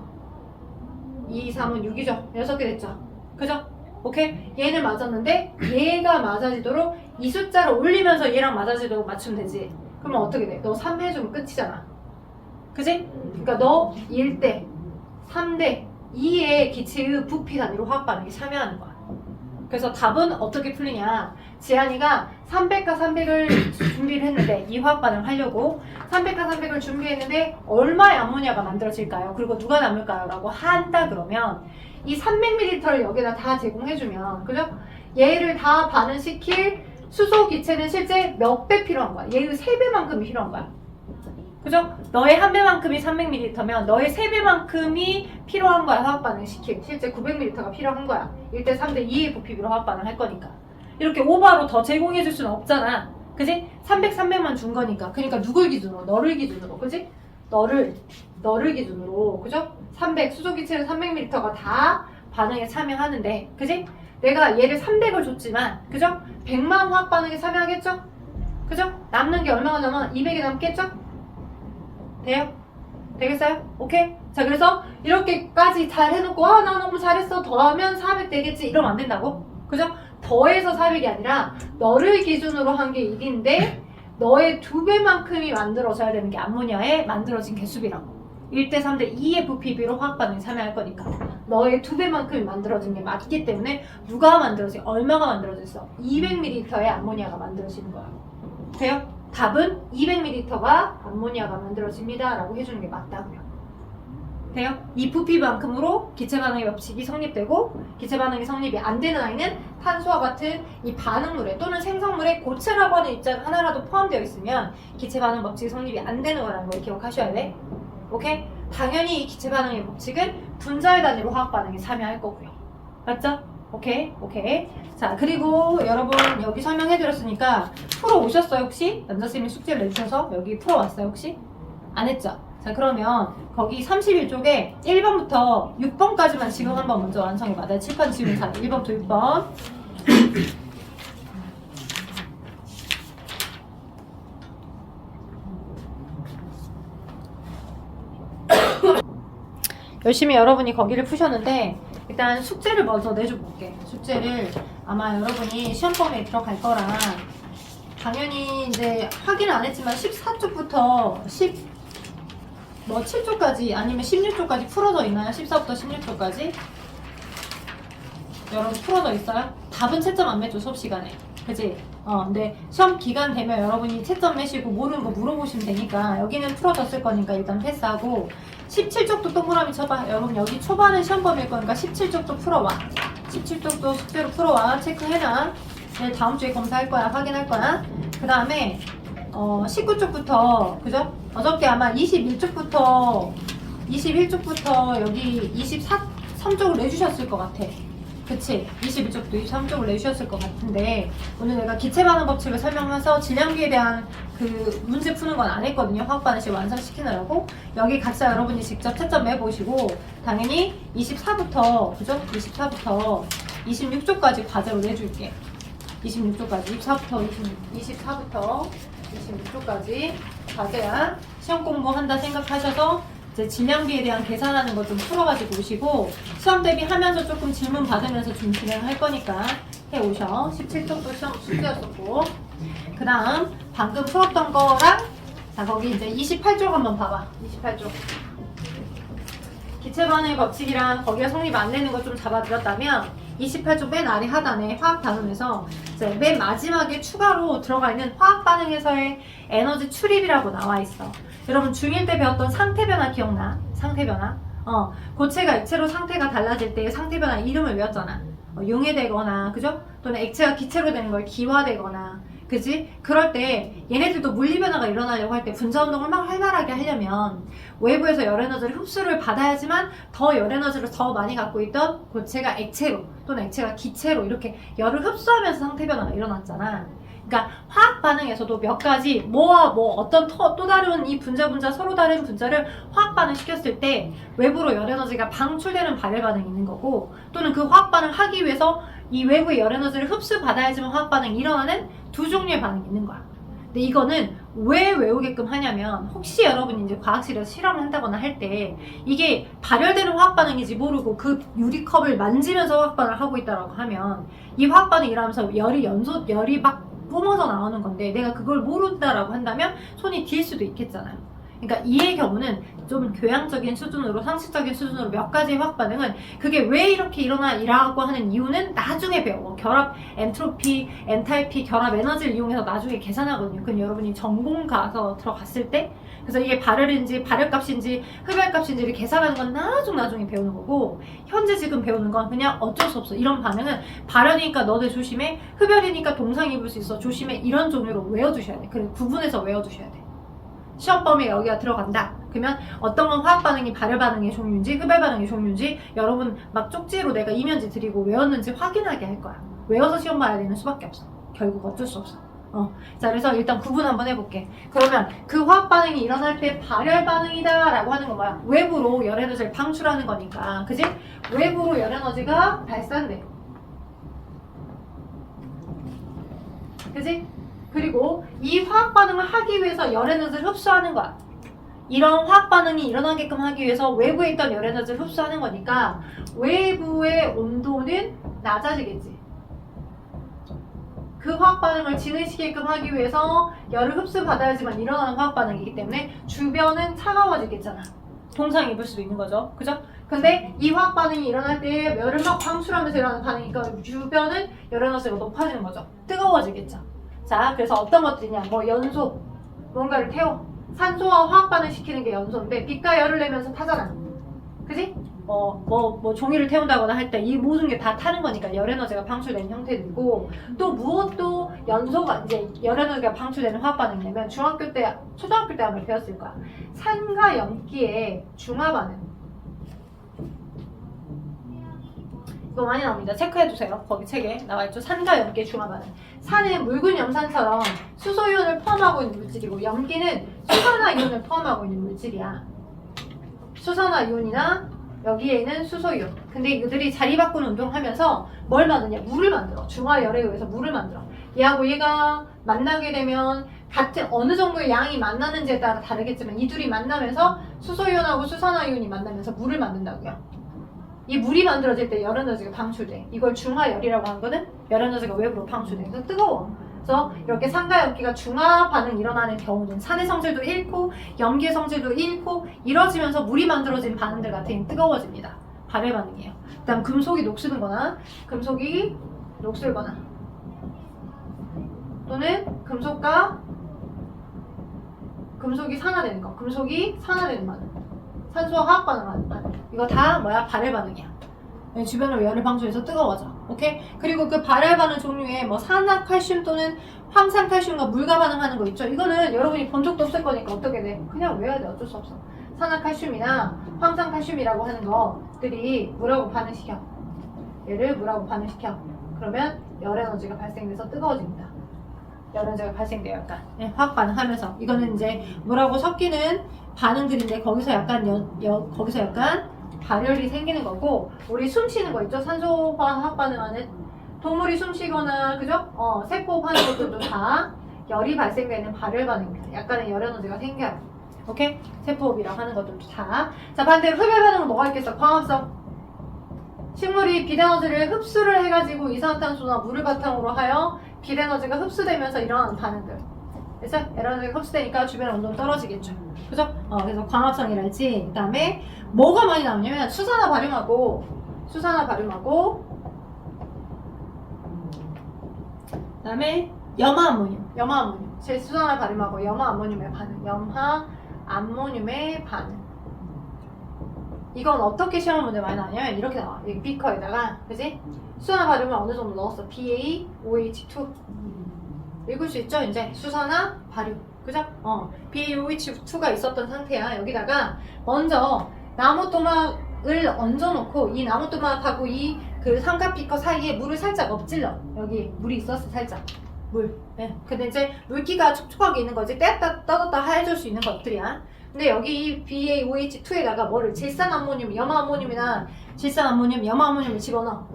2, 3은 6이죠? 6개 됐죠? 그죠? 오케이? 얘는 맞았는데 얘가 맞아지도록 이 숫자를 올리면서 얘랑 맞아지도록 맞추면 되지. 그러면 어떻게 돼? 너 3 해주면 끝이잖아. 그지? 그러니까 너 1대, 3대, 2의 기체의 부피 단위로 화학 반응에 참여하는 거야. 그래서 답은 어떻게 풀리냐? 지한이가 300과 300을 준비를 했는데 이 화학 반응을 하려고 300과 300을 준비했는데 얼마의 암모니아가 만들어질까요? 그리고 누가 남을까요? 라고 한다 그러면 이 300ml를 여기다 다 제공해주면, 그죠? 얘를 다 반응시킬 수소 기체는 실제 몇 배 필요한 거야? 얘의 3배만큼이 필요한 거야. 그죠? 너의 한 배만큼이 300ml면 너의 3배만큼이 필요한 거야. 화학 반응 시킬. 실제 900ml가 필요한 거야. 1대 3대 2의 부피비로 화학 반응 할 거니까. 이렇게 오바로 더 제공해 줄 수는 없잖아. 그지? 300, 300만 준 거니까. 그러니까 누굴 기준으로? 너를 기준으로. 그지? 너를 기준으로. 그죠? 300, 수소기체는 300ml가 다 반응에 참여하는데. 그지? 내가 얘를 300을 줬지만, 그죠? 100만 화학 반응에 참여하겠죠? 그죠? 남는 게 얼마가 남아? 200이 남겠죠? 돼요? 되겠어요? 오케이? 자, 그래서 이렇게까지 잘 해놓고 나 너무 잘했어 더하면 400 되겠지 이러면 안 된다고? 그죠? 더해서 400이 아니라 너를 기준으로 한 게 1인데 너의 2배만큼이 만들어져야 되는 게 암모니아에 만들어진 개수비라고. 1대 3대 2의 부피 비로 화학 반응이 참여할 거니까 너의 2배만큼이 만들어진 게 맞기 때문에 누가 만들어지? 얼마가 만들어졌어? 200ml의 암모니아가 만들어지는 거야. 돼요? 답은 200ml가 암모니아가 만들어집니다 라고 해주는 게 맞다고요. 돼요? 이 부피만큼으로 기체 반응의 법칙이 성립되고 기체 반응이 성립이 안 되는 아이는 탄소와 같은 이 반응물에 또는 생성물에 고체라고 하는 입자가 하나라도 포함되어 있으면 기체 반응 법칙이 성립이 안 되는 거라는 걸 기억하셔야 돼. 오케이? 당연히 이 기체 반응의 법칙은 분자의 단위로 화학 반응에 참여할 거고요. 맞죠? 오케이? 오케이. 자, 그리고 여러분 여기 설명해드렸으니까 풀어 오셨어요 혹시? 남자쌤이 숙제를 내주셔서 여기 풀어 왔어요 혹시? 안 했죠? 자, 그러면 거기 31쪽에 1번부터 6번까지만 지금 한번 먼저 완성해봐. 내가 칠판 지우면 다 1번부터 6번. 열심히 여러분이 거기를 푸셨는데 일단 숙제를 먼저 내줘 볼게. 숙제를 아마 여러분이 시험 범위에 들어갈 거라 당연히 이제 확인을 안 했지만 14쪽부터 7쪽까지 아니면 16쪽까지 풀어져 있나요? 14부터 16쪽까지? 여러분 풀어져 있어요? 답은 채점 안 매죠 수업 시간에. 그치? 근데 시험 기간 되면 여러분이 채점 매시고 모르는 거 물어보시면 되니까 여기는 풀어졌을 거니까 일단 패스하고 17쪽도 동그라미 쳐봐. 여러분 여기 초반은 시험 범위일 거니까 17쪽도 풀어와. 17쪽도 숙제로 풀어와. 체크해놔. 내일 다음 주에 검사할 거야. 확인할 거야. 그 다음에 19쪽부터 그죠? 어저께 아마 21쪽부터 여기 23쪽을 내주셨을 것 같아. 그치? 21쪽도 23쪽을 내주셨을 것 같은데 오늘 내가 기체 반응 법칙을 설명해서 질량비에 대한 그 문제 푸는 건 안 했거든요. 화학 반응식 완성시키느라고. 여기 각자 여러분이 직접 채점 해보시고 당연히 24부터 그죠? 24부터 26쪽까지 과제로 내줄게. 26쪽까지 24부터 26쪽까지 과제야. 시험 공부한다 생각하셔서 이제 질량비에 대한 계산하는 거 좀 풀어가지고 오시고 시험 대비하면서 조금 질문 받으면서 좀 진행할 거니까 해오셔. 17쪽도 시험 숙제였었고 그 다음 방금 풀었던 거랑 자 거기 이제 28쪽 한번 봐봐. 28쪽 기체 반응의 법칙이랑 거기가 성립 안 되는 거 좀 잡아드렸다면 28쪽 맨 아래 하단에 화학 반응에서 이제 맨 마지막에 추가로 들어가 있는 화학 반응에서의 에너지 출입이라고 나와 있어. 여러분 중1 때 배웠던 상태 변화 기억나? 상태 변화? 고체가 액체로 상태가 달라질 때 상태 변화 이름을 외웠잖아. 융해되거나 그죠? 또는 액체가 기체로 되는 걸 기화되거나 그지? 그럴 때 얘네들도 물리 변화가 일어나려고 할 때 분자 운동을 막 활발하게 하려면 외부에서 열 에너지를 흡수를 받아야지만 더 열 에너지를 더 많이 갖고 있던 고체가 액체로 또는 액체가 기체로 이렇게 열을 흡수하면서 상태 변화가 일어났잖아. 그러니까 화학 반응에서도 몇 가지 뭐와 뭐 어떤 또 다른 이 분자 서로 다른 분자를 화학 반응 시켰을 때 외부로 열 에너지가 방출되는 발열 반응이 있는 거고 또는 그 화학 반응 하기 위해서 이 외부의 열 에너지를 흡수 받아야지만 화학 반응이 일어나는 두 종류의 반응이 있는 거야. 근데 이거는 왜 외우게끔 하냐면 혹시 여러분이 이제 과학실에서 실험을 한다거나 할 때 이게 발열되는 화학 반응인지 모르고 그 유리컵을 만지면서 화학 반응을 하고 있다라고 하면 이 화학 반응이 일어나면서 열이 막 뿜어져 나오는 건데 내가 그걸 모른다라고 한다면 손이 딜 수도 있겠잖아요. 그러니까 이의 경우는 좀 교양적인 수준으로 상식적인 수준으로 몇 가지의 화학 반응은 그게 왜 이렇게 일어나라고 하는 이유는 나중에 배워. 결합 엔트로피, 엔탈피, 결합 에너지를 이용해서 나중에 계산하거든요. 그건 여러분이 전공 가서 들어갔을 때 그래서 이게 발열인지 발열값인지 흡열값인지를 계산하는 건 나중에 배우는 거고 현재 지금 배우는 건 그냥 어쩔 수 없어. 이런 반응은 발열이니까 너네 조심해, 흡열이니까 동상 입을 수 있어 조심해 이런 종류로 외워두셔야 돼. 그래서 구분해서 외워두셔야 돼. 시험 범위에 여기가 들어간다. 그러면 어떤 건 화학 반응이 발열 반응의 종류인지 흡열 반응의 종류인지 여러분 막 쪽지로 내가 이면지 드리고 외웠는지 확인하게 할 거야. 외워서 시험 봐야 되는 수밖에 없어. 결국 어쩔 수 없어. 자 그래서 일단 구분 한번 해볼게. 그러면 그 화학 반응이 일어날 때 발열 반응이다 라고 하는 건 뭐야? 외부로 열 에너지를 방출하는 거니까 그지? 외부로 열 에너지가 발산돼. 그지? 그리고 이 화학 반응을 하기 위해서 열 에너지를 흡수하는 거야. 이런 화학 반응이 일어나게끔 하기 위해서 외부에 있던 열 에너지를 흡수하는 거니까 외부의 온도는 낮아지겠지. 그 화학 반응을 진행시키게끔 하기 위해서 열을 흡수받아야지만 일어나는 화학 반응이기 때문에 주변은 차가워지겠잖아. 동상이 입을 수도 있는 거죠. 그죠? 근데 이 화학 반응이 일어날 때 열을 막 방출하면서 일어나는 반응이니까 주변은 열 에너지가 높아지는 거죠. 뜨거워지겠죠. 자, 그래서 어떤 것들이냐. 뭐 연소, 뭔가를 태워. 산소와 화학 반응 시키는 게 연소인데 빛과 열을 내면서 타잖아. 그지? 종이를 태운다거나 할 때 이 모든 게 다 타는 거니까 열 에너지가 방출되는 형태들이고, 또 무엇도 연소가 이제 열 에너지가 방출되는 화학 반응이냐면 중학교 때, 초등학교 때 한번 배웠을 거야. 산과 염기의 중화 반응. 이거 많이 나옵니다. 체크해두세요. 거기 책에 나와있죠. 산과 염기의 중화 반응. 산은 묽은 염산처럼 수소이온을 포함하고 있는 물질이고, 염기는 수산화이온을 포함하고 있는 물질이야. 수산화이온이나 여기에는 수소이온. 근데 이들이 자리 바꾸는 운동을 하면서 뭘 만드냐? 물을 만들어. 중화열에 의해서 물을 만들어. 얘하고 얘가 만나게 되면 같은 어느 정도의 양이 만나는지에 따라 다르겠지만 이 둘이 만나면서 수소이온하고 수산화이온이 만나면서 물을 만든다고요. 이 물이 만들어질 때 열 에너지가 방출돼. 이걸 중화열이라고 하는 거는 열 에너지가 외부로 방출돼. 그래서 뜨거워. 그래서 이렇게 산과 염기가 중화 반응 일어나는 경우는 산의 성질도 잃고 염기의 성질도 잃고 이뤄지면서 물이 만들어진 반응들 같은 뜨거워집니다. 발열 반응이에요. 그다음 금속이 녹슬거나 금속이 녹슬거나 또는 금속이 산화되는 거. 금속이 산화되는 반응. 산소와 화학 반응하는 반응. 이거 다 뭐야? 발열 반응이야. 주변으로 열을 방출해서 뜨거워져. 오케이? 그리고 그 발열 반응 종류에 뭐 산화칼슘 또는 황산칼슘과 물과 반응하는 거 있죠? 이거는 여러분이 본 적도 없을 거니까 어떻게 돼? 그냥 외워야 돼. 어쩔 수 없어. 산화칼슘이나 황산칼슘이라고 하는 것들이 물하고 반응시켜. 얘를 물하고 반응시켜. 그러면 열 에너지가 발생돼서 뜨거워집니다. 열 에너지가 발생돼요. 약간 화학 반응하면서. 이거는 이제 물하고 섞이는 반응들인데 거기서 약간 발열이 생기는 거고, 우리 숨 쉬는 거 있죠? 산소와 화학 반응하는 동물이 숨 쉬거나 그죠? 세포하는 것들도 다 열이 발생되는 발열 반응입니다. 약간의 열 에너지가 생겨요. 오케이? 세포호흡이라고 하는 것들도 다. 자, 반대로 흡열 반응은 뭐가 있겠어? 광합성. 식물이 빛 에너지를 흡수를 해가지고 이산화탄소나 물을 바탕으로 하여 빛 에너지가 흡수되면서 일어나는 반응들. 그래서 에너지가 흡수되니까 주변 온도는 떨어지겠죠. 그죠? 그래서 광합성이랄지, 그 다음에 뭐가 많이 나오냐면 수산화 발음하고 그 다음에 염화암모늄. 제 수산화 발음하고 염화암모늄의 반응. 이건 어떻게 시험 문제 많이 나오냐면 이렇게 나와. 이 비커에다가, 그지? 수산화 발음을 어느 정도 넣었어. BaOH2. 읽을 수 있죠? 이제 수산화 발효. 그죠? BaOH2가 있었던 상태야. 여기다가 먼저 나무토막을 얹어놓고 이 나무토막하고 이 그 삼각비커 사이에 물을 살짝 엎질러. 여기 물이 있었어. 살짝 물. 네. 근데 이제 물기가 촉촉하게 있는 거지. 떼었다 떠졌다 해줄 수 있는 것들이야. 근데 여기 이 BaOH2에다가 뭐를 질산암모늄, 염화암모늄이나 질산암모늄, 염화암모늄을 집어넣어.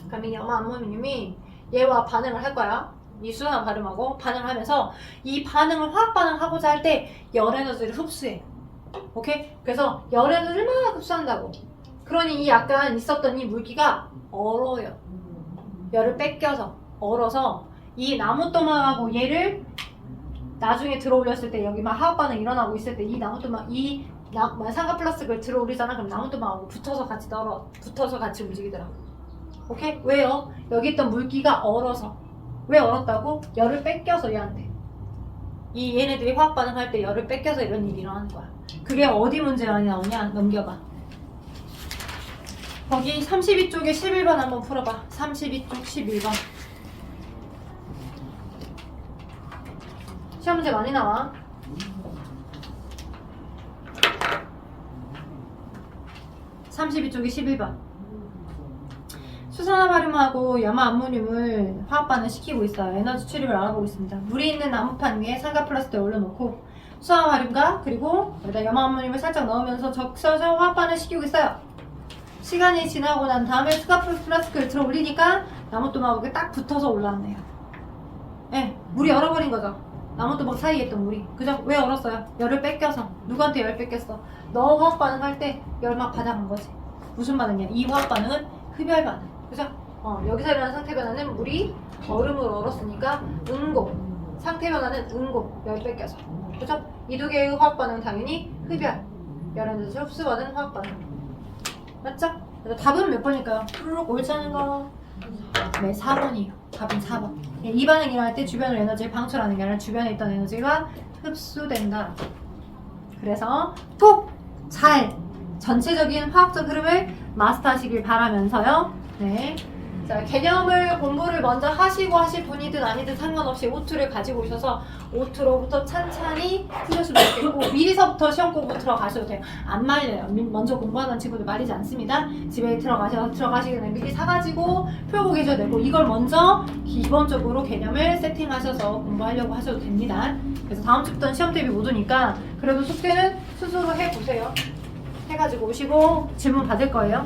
그럼 이 염화암모늄이 얘와 반응을 할 거야. 이 수산화 발음하고 반응을 하면서 이 반응을 화학 반응하고자 할 때 열 에너지를 흡수해. 오케이? 그래서 열 에너지를 얼마나 흡수한다고. 그러니 이 약간 있었던 이 물기가 얼어요. 열을 뺏겨서 얼어서 이 나무토막하고 얘를 나중에 들어올렸을 때 여기 막 화학 반응 일어나고 있을 때 이 나무토막 산화 플라스틱을 들어올리잖아. 그럼 나무토막하고 붙어서 같이 움직이더라고. 오케이? 왜요? 여기 있던 물기가 얼어서. 왜 얼었다고? 열을 뺏겨서 얘한테. 얘네들이 화학 반응할 때 열을 뺏겨서 이런 일이 일어나는 거야. 그게 어디 문제 많이 나오냐? 넘겨봐. 거기 32쪽에 11번 한번 풀어봐. 32쪽 11번. 시험 문제 많이 나와. (32쪽이) 11번. 수산화 발음하고 염화암모늄을 화학 반응시키고 있어요. 에너지 출입을 알아보고 있습니다. 물이 있는 나무판 위에 산화 플라스틱을 올려놓고 수산화 발음과 그리고 여기다 염화암모늄을 살짝 넣으면서 적셔서 화학 반응시키고 있어요. 시간이 지나고 난 다음에 수가 플라스틱을 들어 올리니까 나무토막하고 딱 붙어서 올라왔네요. 예, 물이 얼어버린 거죠. 나무토막 사이에 있던 물이. 그죠? 왜 얼었어요? 열을 뺏겨서. 누구한테 열 뺏겼어? 너 화학 반응할 때 열 막 받아간 거지. 무슨 반응이야? 이 화학 반응은 흡열 반응. 그죠? 여기서 일어난 상태 변화는 물이 얼음으로 얼었으니까 응고. 상태 변화는 응고. 열 뺏겨서. 그죠? 이 두 개의 화학 반응은 당연히 흡열. 열에서 흡수받은 화학 반응. 맞죠? 그래서 답은 몇 번일까요? 푸르륵 옳지 않은 거. 네, 4번이에요. 답은 4번. 이 반응이 일어날 때 주변으로 에너지를 방출하는 게 아니라 주변에 있던 에너지가 흡수된다. 그래서 꼭 잘 전체적인 화학적 흐름을 마스터하시길 바라면서요. 네. 자, 개념을 공부를 먼저 하시고 하실 분이든 아니든 상관없이 오투를 가지고 오셔서 오투로부터 찬찬히 푸셨으면 좋겠고 미리서부터 시험 공부 들어가셔도 돼요. 안 말려요. 먼저 공부하는 친구들 말리지 않습니다. 집에 들어가시기 전에 미리 사가지고 풀고 계셔도 되고 이걸 먼저 기본적으로 개념을 세팅하셔서 공부하려고 하셔도 됩니다. 그래서 다음 주부터는 시험 대비 못 오니까 그래도 숙제는 스스로 해보세요. 해가지고 오시고 질문 받을 거예요.